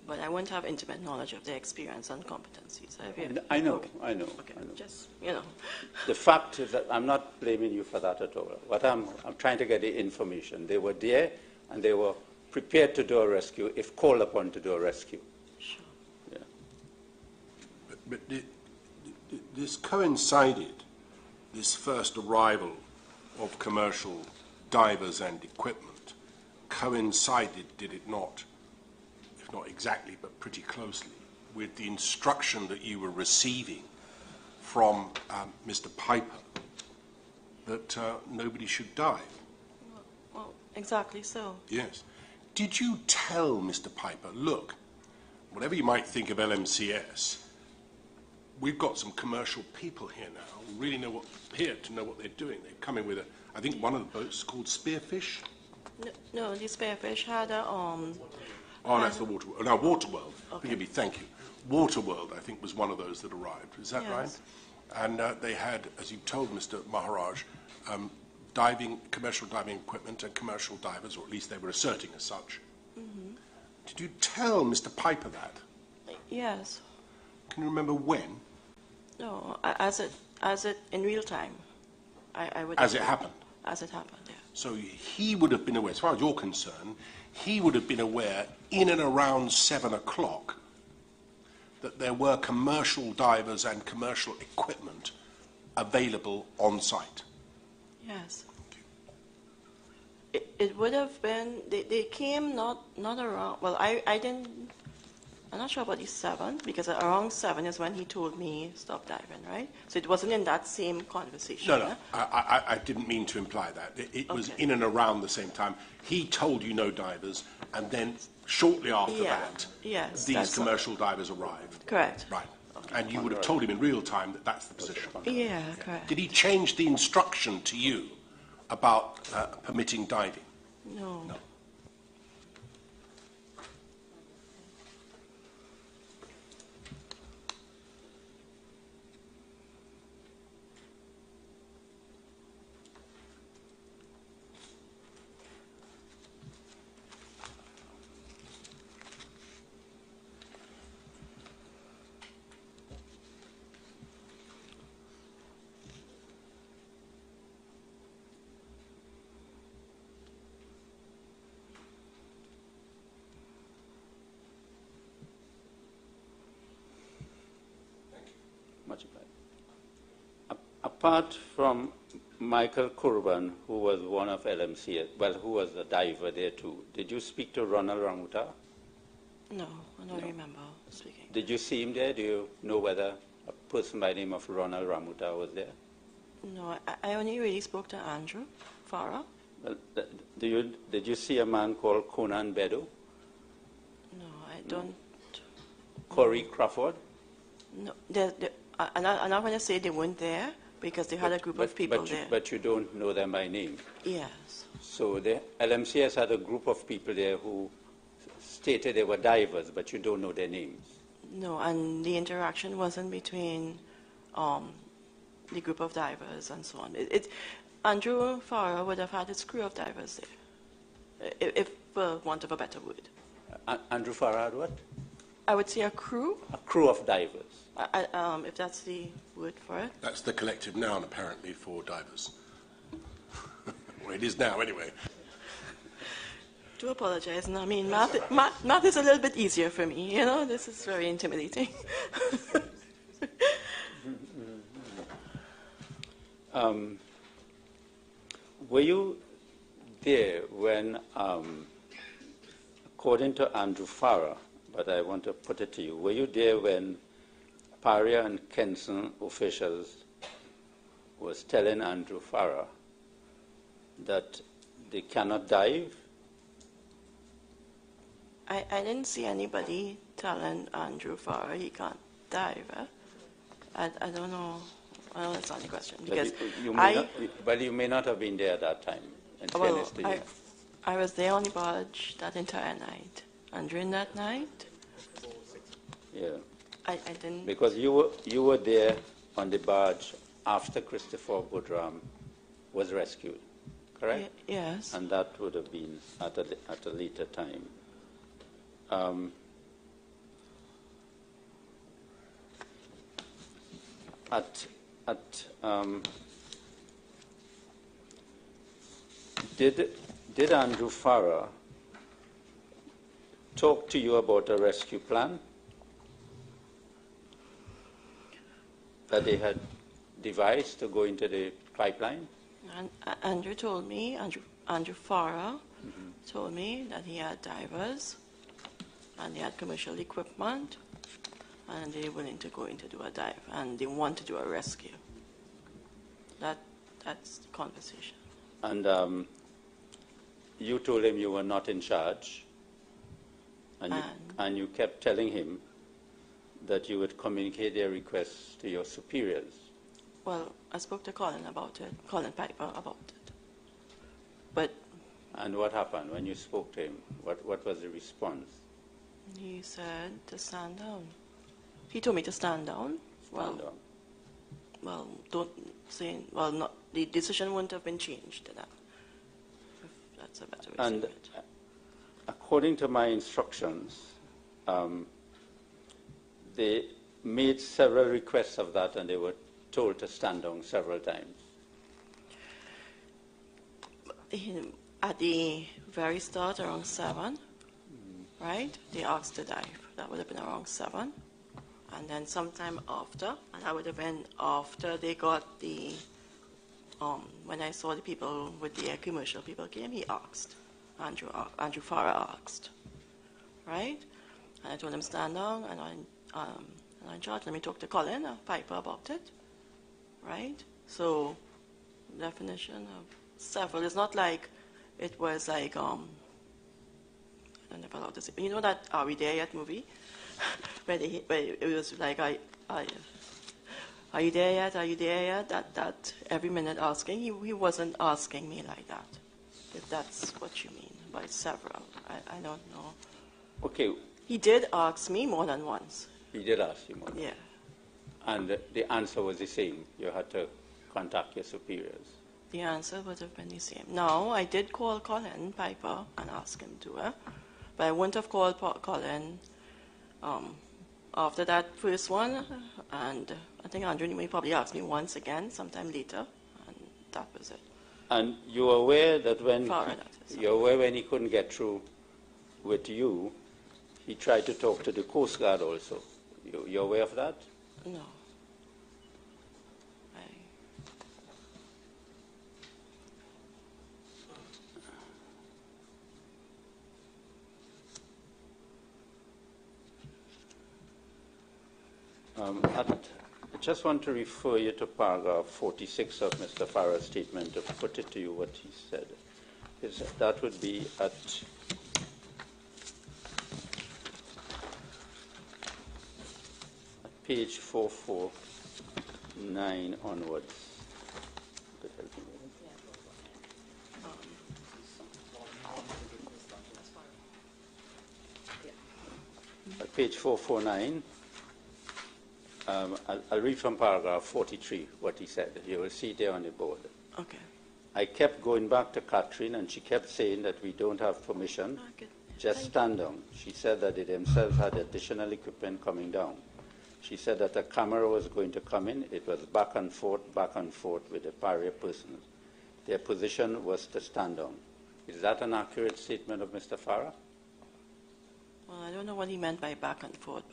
But I won't have intimate knowledge of their experience and competencies. I know, Okay. I know. Okay. I know. Just, you know. The fact is that I'm not blaming you for that at all. What I'm trying to get the information. They were there and they were prepared to do a rescue if called upon to do a rescue. Sure. Yeah. But this coincided, this first arrival of commercial divers and equipment coincided, did it not, if not exactly, but pretty closely, with the instruction that you were receiving from Mr. Piper that nobody should dive? Well, exactly so. Yes. Did you tell Mr. Piper, look, whatever you might think of LMCS, we've got some commercial people here now who really appear to know what they're doing. They're coming with I think one of the boats is called Spearfish. No, the Spearfish had a Oh, that's the Waterworld. No, Waterworld. Okay. Forgive me, thank you. Waterworld, I think, was one of those that arrived. Is that right? And they had, as you told Mr. Maharaj, commercial diving equipment and commercial divers, or at least they were asserting as such. Mm-hmm. Did you tell Mr. Piper that? Yes. Can you remember when? No, as it in real time. I would. As it happened? As it happened, yeah. So he would have been aware, as far as you're concerned, he would have been aware in and around 7 o'clock that there were commercial divers and commercial equipment available on site. Yes. It would have been, they came not around, well, I'm not sure about the 7, because around 7 is when he told me stop diving, right? So it wasn't in that same conversation. No, I didn't mean to imply that. It was in and around the same time. He told you no divers, and then shortly after that, these commercial divers arrived. Correct. Right. Okay. And you would have told him in real time that that's the position. Yeah, correct. Did he change the instruction to you about permitting diving? No. No. Much better. Apart from Michael Kurban, who was one of LMCS, well, who was a diver there too, did you speak to Ronald Ramuta? No, I don't remember speaking. Did you see him there? Do you know whether a person by the name of Ronald Ramuta was there? No, I only really spoke to Andrew Farah. Well, did you see a man called Conan Bedo? No, I don't. Corey Crawford? No, I'm not going to say they weren't there because they had a group of people there. But you don't know them by name? Yes. So the LMCS had a group of people there who stated they were divers, but you don't know their names? No, and the interaction wasn't between the group of divers and so on. Andrew Farah would have had his crew of divers there, if for want of a better word. Andrew Farah had what? I would say a crew. A crew of divers. If that's the word for it. That's the collective noun, apparently, for divers. Well, it is now, anyway. Do apologize. No, I mean, math is a little bit easier for me. You know, this is very intimidating. Were you there when, according to Andrew Farah, but I want to put it to you, were you there when PARIA and Kenson officials was telling Andrew Farah that they cannot dive? I didn't see anybody telling Andrew Farah he can't dive. I don't know. I don't understand the question. Because you may not have been there at that time. I was there on the barge that entire night. And during that night, yeah, I didn't. Because you were there on the barge after Christopher Boudram was rescued, correct? Yes. And that would have been at a later time. Did Andrew Farah talk to you about a rescue plan that they had devised to go into the pipeline? And Andrew told me, Andrew Farah told me that he had divers and they had commercial equipment and they're willing to go in to do a dive and they want to do a rescue. That's the conversation. And you told him you were not in charge, and you kept telling him that you would communicate their requests to your superiors. Well, I spoke to Colin about it, Colin Piper about it. But. And what happened when you spoke to him? What was the response? He said to stand down. He told me to stand down. Stand down. Well, don't say, well, not, the decision wouldn't have been changed to that. If that's a better way to say it. And according to my instructions, they made several requests of that and they were told to stand down several times. At the very start, around 7, right, they asked to dive. That would have been around 7. And then sometime after, and that would have been after they got the, when I saw the people with the commercial people came, he asked. Andrew Farah asked, right? And I told him stand down, and I charged. Let me talk to Colin Piper about it, right? So, definition of several. It's not like it was like I don't know if I'm allowed to say. You know that Are We There Yet movie, where it was like are you there yet? Are you there yet? That every minute asking. He wasn't asking me like that. If that's what you mean by several, I don't know. Okay. He did ask me more than once. He did ask you more than Yeah. And the answer was the same. You had to contact your superiors. The answer would have been the same. Now, I did call Colin Piper and ask him to, but I wouldn't have called Colin after that first one, and I think Andrew may probably ask me once again sometime later, and that was it. And you're aware that when You're aware when he couldn't get through with you, he tried to talk to the Coast Guard also. You're aware of that? No. I just want to refer you to paragraph 46 of Mr. Farah's statement to put it to you what he said. That would be at page 449 onwards. Could help me with it. At page 449. I'll read from paragraph 43 what he said. You will see there on the board. Okay. I kept going back to Catherine, and she kept saying that we don't have permission. Okay. Just stand down. She said that they themselves had additional equipment coming down. She said that a camera was going to come in. It was back and forth with the PARIA persons. Their position was to stand down. Is that an accurate statement of Mr. Farah? Well, I don't know what he meant by back and forth.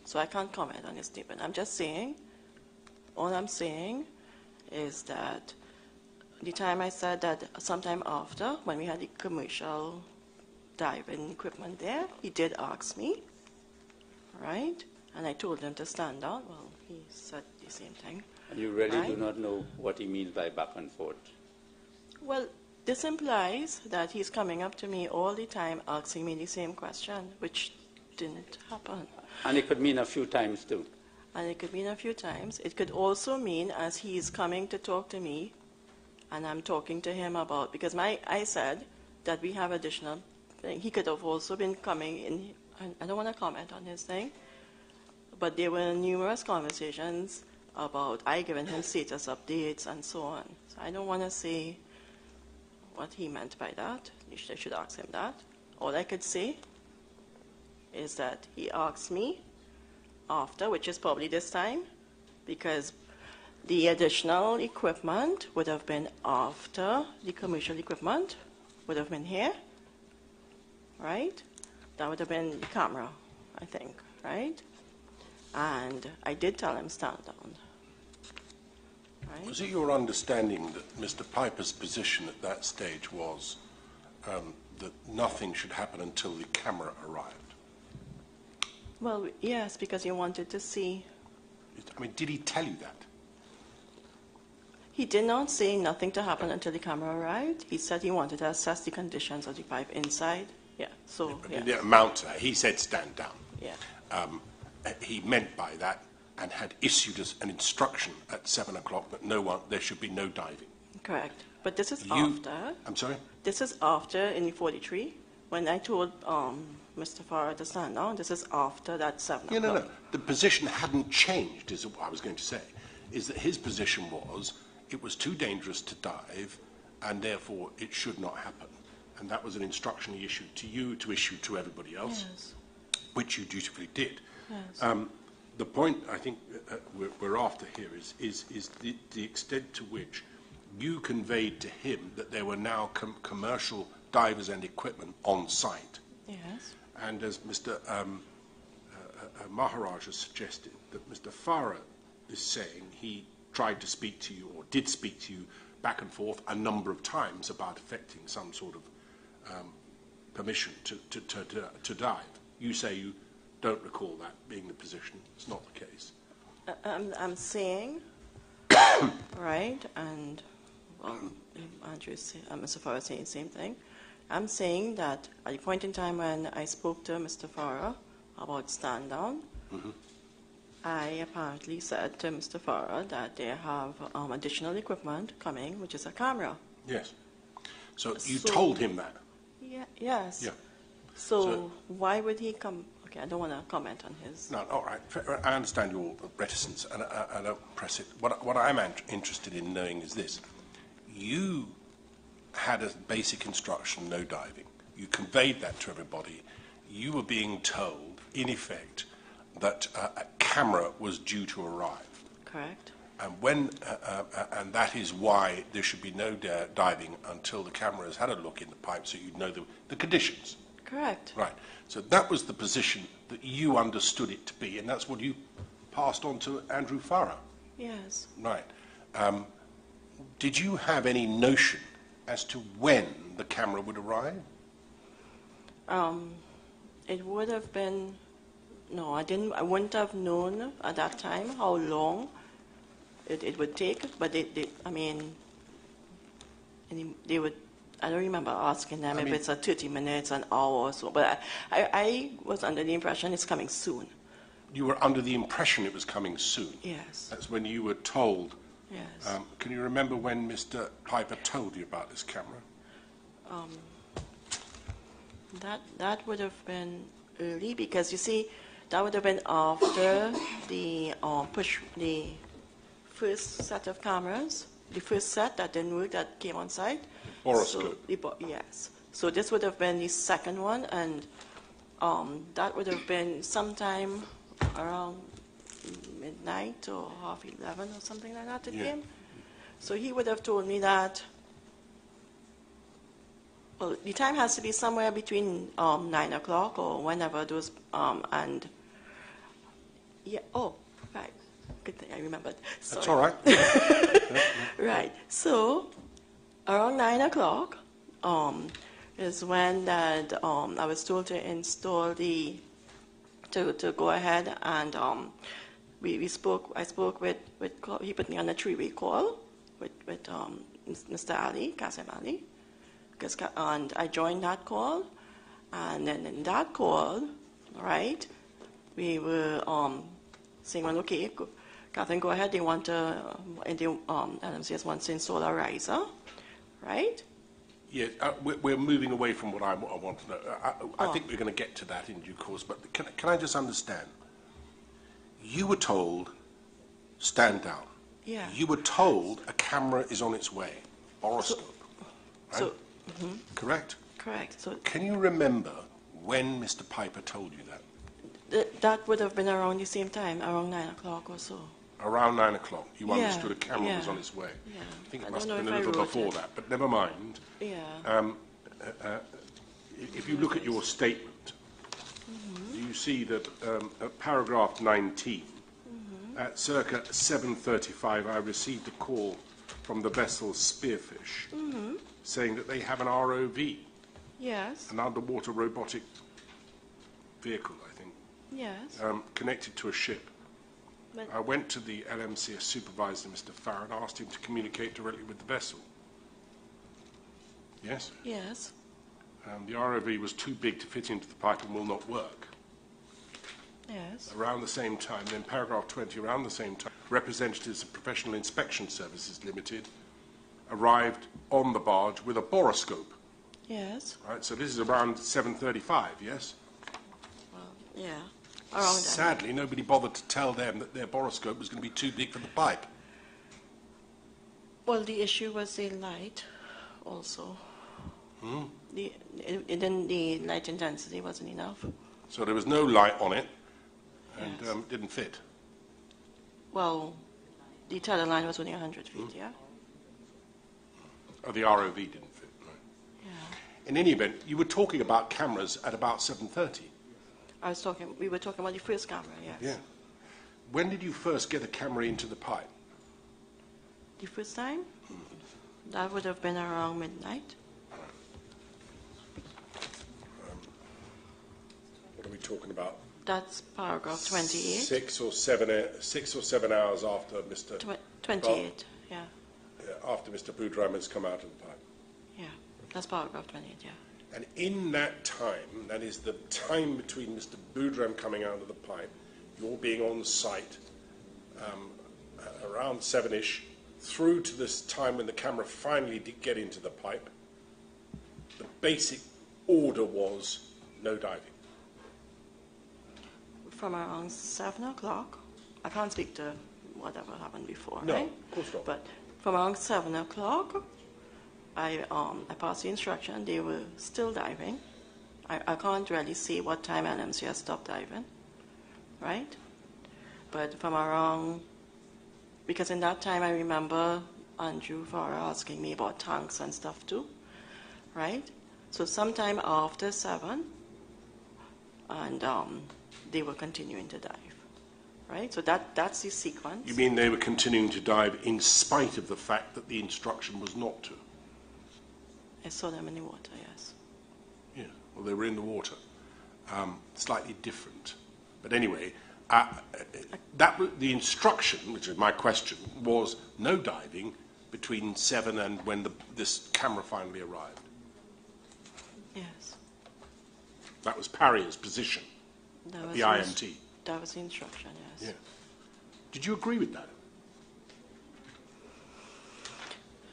So I can't comment on his statement. I'm just saying, all I'm saying is that the time I said that sometime after, when we had the commercial diving equipment there, he did ask me, right? And I told him to stand down. Well, he said the same thing. And you really right? do not know what he means by back and forth? Well, this implies that he's coming up to me all the time asking me the same question, which didn't happen. And it could mean a few times too. And it could mean a few times. It could also mean as he's coming to talk to me, and I'm talking to him about, because I said that we have additional thing. He could have also been coming in, I don't want to comment on his thing, but there were numerous conversations about I giving him status updates and so on. So I don't want to say what he meant by that. I should ask him that. All I could say is that he asked me after, which is probably this time, because the additional equipment would have been after the commercial equipment would have been here, right? That would have been the camera, I think, right? And I did tell him stand down. Right? Was it your understanding that Mr. Piper's position at that stage was that nothing should happen until the camera arrived? Well, yes, because he wanted to see. I mean, did he tell you that? He did not say nothing to happen until the camera arrived. He said he wanted to assess the conditions of the pipe inside. Yeah, so, But yeah. it didn't amount to that. He said stand down. Yeah. He meant by that and had issued us an instruction at 7 o'clock that there should be no diving. Correct. But this is after. I'm sorry? This is after in the 43, when I told Mr. Farah to stand down. This is after that 7 o'clock. No. The position hadn't changed, is what I was going to say, is that his position was it was too dangerous to dive and therefore it should not happen. And that was an instruction he issued to you to issue to everybody else, Yes. which you dutifully did. Yes. The point I think we're after here is the extent to which you conveyed to him that there were now commercial divers and equipment on site. Yes. And as Mr. Maharaj has suggested, that Mr. Farah is saying he tried to speak to you or did speak to you back and forth a number of times about effecting some sort of permission to dive. You say you don't recall that being the position. It's not the case. I'm saying, right, and Mr. Farah saying the same thing. I'm saying that at the point in time when I spoke to Mr. Farah about stand down, I apparently said to Mr. Farah that they have additional equipment coming, which is a camera. Yes. So you told him that? Yeah, yes. Yeah. So why would he come? Okay, I don't want to comment on his. No, all right. I understand your reticence, and I don't press it. What I'm interested in knowing is this. You had a basic instruction, no diving. You conveyed that to everybody. You were being told, in effect, that a camera was due to arrive. Correct. And and that is why there should be no diving until the camera has had a look in the pipe, so you'd know the conditions. Correct. Right. So that was the position that you understood it to be, and that's what you passed on to Andrew Farah. Yes. Right. Did you have any notion as to when the camera would arrive? It would have been. No, I wouldn't have known at that time how long it would take, but they would. I don't remember asking them if it's a 30 minutes, an hour or so, but I was under the impression it's coming soon. You were under the impression it was coming soon? Yes. That's when you were told. Yes. Can you remember when Mr. Piper told you about this camera? That would have been early, because you see, that would have been after the the first set of cameras, the first set that didn't work, that came on site. Horoscope. Yes. So this would have been the second one, and that would have been sometime around midnight or 11:30 or something like that it came. So he would have told me that, well, the time has to be somewhere between 9 o'clock or whenever those, and, yeah, oh, right, good thing I remembered. Sorry. That's all right. Right, so around 9 o'clock is when that, I was told to install to go ahead, and I spoke with, he put me on a 3-way call with Mr. Ali, Qasim Ali, and I joined that call, and then in that call, right, we were saying, well, okay, Catherine, go ahead, they want to, LMCS wants to install a riser, right? Yeah, we're moving away from what I want to know. I think we're going to get to that in due course, but can I just understand? You were told stand down. Yeah. You were told a camera is on its way, boroscope, right? So, Correct? correct. So Can you remember when Mr. Piper told you that? that would have been around the same time, around 9 o'clock or so. Around 9 o'clock, you Yeah, understood a camera was yeah, on its way. yeah. I think I it don't must have know been a if I little wrote before it. that, but never mind. Yeah. If you look at your statement, you see that at paragraph 19, at circa 7:35, I received a call from the vessel Spearfish saying that they have an ROV, Yes. an underwater robotic vehicle, I think, Yes. connected to a ship. But- I went to the LMCS supervisor, Mr. Farron, and asked him to communicate directly with the vessel. Yes? Yes. The ROV was too big to fit into the pipe and will not work. Yes. Around the same time, then paragraph 20, around the same time, representatives of Professional Inspection Services Limited arrived on the barge with a boroscope. Yes. Right, so this is around 7:35, yes? Well, yeah. Around that. Sadly, nobody bothered to tell them that their boroscope was going to be too big for the pipe. Well, the issue was the light also. The light intensity wasn't enough. So there was no light on it, and Yes. it didn't fit. Well, the tether line was only 100 feet, yeah? Oh, the ROV didn't fit, right. Yeah. In any event, you were talking about cameras at about 7:30. We were talking about the first camera, yes. Yeah. When did you first get a camera into the pipe? The first time? That would have been around midnight. What are we talking about? That's paragraph 28. 6 or 7 hours after Mr. 28, yeah. After Mr. Boudram has come out of the pipe. Yeah, that's paragraph 28, yeah. And in that time, that is the time between Mr. Boudram coming out of the pipe, you're being on site around 7-ish, through to this time when the camera finally did get into the pipe, the basic order was no diving. From around 7 o'clock, I can't speak to whatever happened before, No, right? of course not. But from around 7 o'clock, I passed the instruction. They were still diving. I can't really see what time LMCS stopped diving, right? But from around, because in that time I remember Andrew Farah asking me about tanks and stuff too, right? So sometime after 7, and they were continuing to dive, right? So that's the sequence. You mean they were continuing to dive in spite of the fact that the instruction was not to? I saw them in the water, yes. Yeah, well, they were in the water. Slightly different. But anyway, the instruction, which is my question, was no diving between 7 and when this camera finally arrived. Yes. That was PARIA's position at the IMT. That was the instruction, yes. Yeah. Did you agree with that?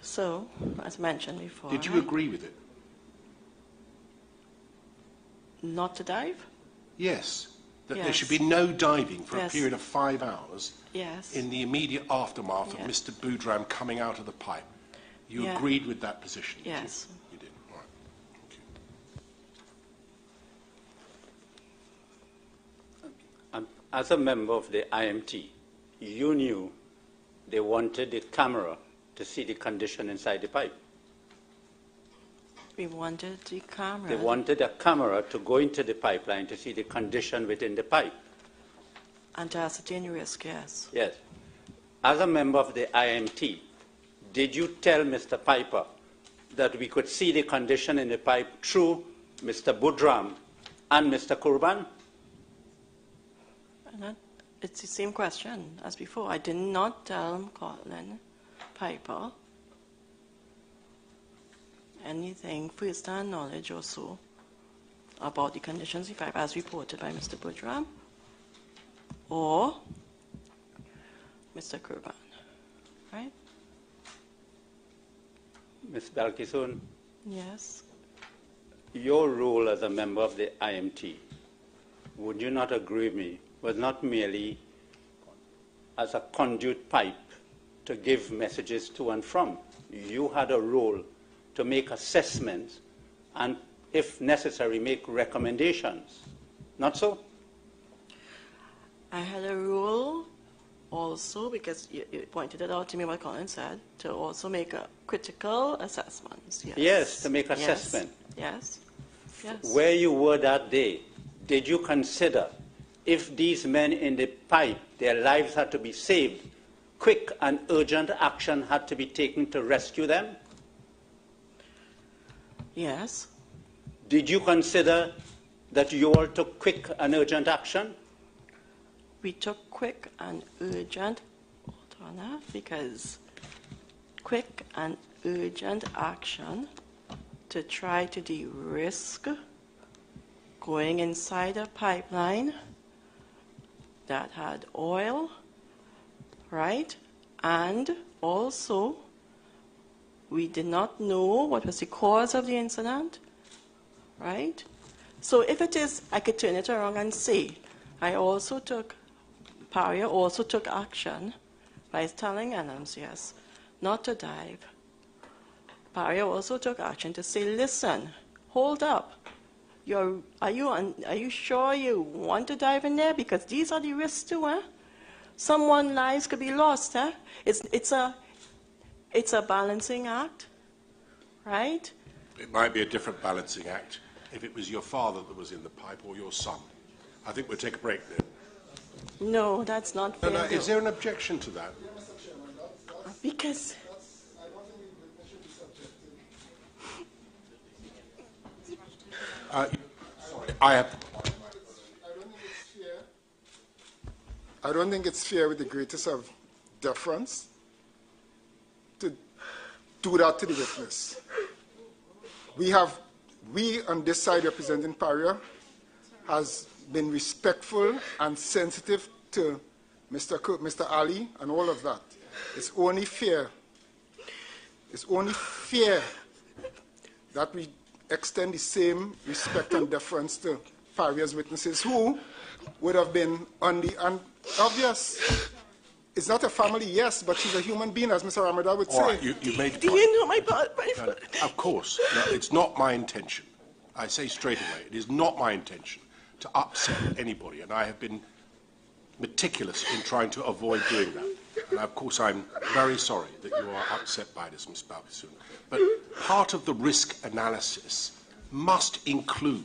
So, as mentioned before, Did you right? agree with it? Not to dive? Yes. That there Yes. should be no diving for a Yes. period of 5 hours Yes. in the immediate aftermath of Yes. Mr. Boudram coming out of the pipe. You Yeah. agreed with that position, did Yes. you? You did. All right. Thank you. As a member of the IMT, you knew they wanted the camera to see the condition inside the pipe. We wanted the camera. They wanted a camera to go into the pipeline to see the condition within the pipe. And to ascertain risk, yes. Yes. As a member of the IMT, did you tell Mr. Piper that we could see the condition in the pipe through Mr. Boudram and Mr. Kurban? It's the same question as before. I did not tell Colin Piper anything first-hand knowledge or so about the conditions in pipe as reported by Mr. Boudram or Mr. Kurban, right? Ms. Balkisoon, Yes. your role as a member of the IMT, would you not agree with me, was not merely as a conduit pipe to give messages to and from. You had a role to make assessments and, if necessary, make recommendations. Not so? I had a role also, because you pointed it out to me what Colin said, to also make a critical assessments. Yes. Yes, to make assessment. Yes. Yes. Where you were that day, did you consider if these men in the pipe, their lives had to be saved, quick and urgent action had to be taken to rescue them? Yes. Did you consider that you all took quick and urgent action? We took quick and urgent, because quick and urgent action to try to de-risk going inside a pipeline that had oil, right? And also, we did not know what was the cause of the incident, right? So if it is, I could turn it around and say, PARIA also took action by telling LMCS not to dive. PARIA also took action to say, listen, hold up. Are you sure you want to dive in there? Because these are the risks too, eh? Someone's lives could be lost, eh? It's a balancing act, right? It might be a different balancing act if it was your father that was in the pipe or your son. I think we'll take a break then. No, that's not fair. No, is there an objection to that? Because I don't think it's fair with the greatest of deference to do that to the witness. We on this side representing PARIA has been respectful and sensitive to Mr. Ali and all of that. It's only fair that we extend the same respect and deference to PARIA's witnesses who would have been on the, and obvious, it's not a family, yes, but she's a human being, as Mr. Ramada would say. All right, you made do you know my no, of course. No, it's not my intention. I say straight away, it is not my intention to upset anybody, and I have been meticulous in trying to avoid doing that. And of course, I'm very sorry that you are upset by this, Ms. Balbasoon. But part of the risk analysis must include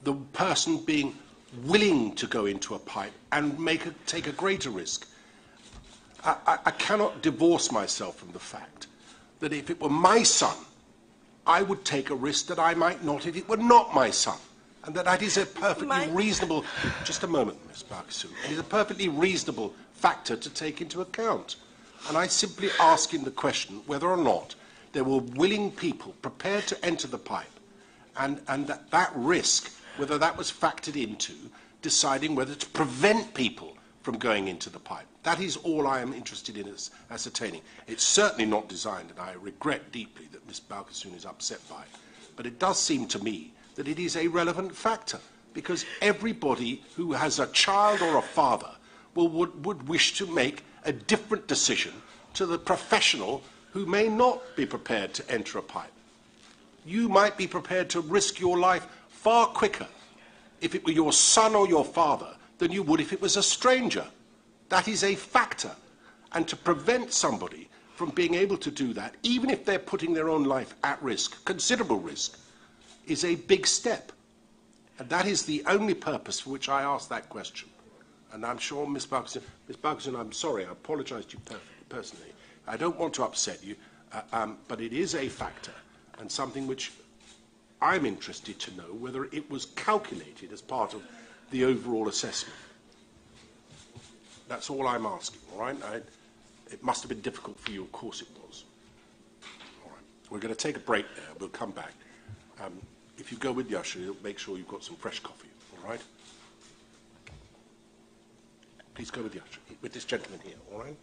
the person being willing to go into a pipe and take a greater risk. I cannot divorce myself from the fact that if it were my son, I would take a risk that I might not if it were not my son. And that is a perfectly reasonable, just a moment, Ms. Balbasoon, it is a perfectly reasonable factor to take into account. And I simply ask in the question whether or not there were willing people prepared to enter the pipe, and that risk, whether that was factored into deciding whether to prevent people from going into the pipe. That is all I am interested in ascertaining. It's certainly not designed, and I regret deeply that Ms. Balbasoon is upset by it, but it does seem to me that it is a relevant factor, because everybody who has a child or a father would wish to make a different decision to the professional who may not be prepared to enter a pipe. You might be prepared to risk your life far quicker if it were your son or your father than you would if it was a stranger. That is a factor. And to prevent somebody from being able to do that, even if they're putting their own life at risk, considerable risk, is a big step. And that is the only purpose for which I asked that question. And I'm sure Ms. Balbasoon, I'm sorry, I apologise to you personally. I don't want to upset you, but it is a factor and something which I'm interested to know whether it was calculated as part of the overall assessment. That's all I'm asking, all right? It must have been difficult for you, of course it was. All right, we're going to take a break there, we'll come back. If you go with the usher, make sure you've got some fresh coffee, all right? Please go with the usher, with this gentleman here, all right?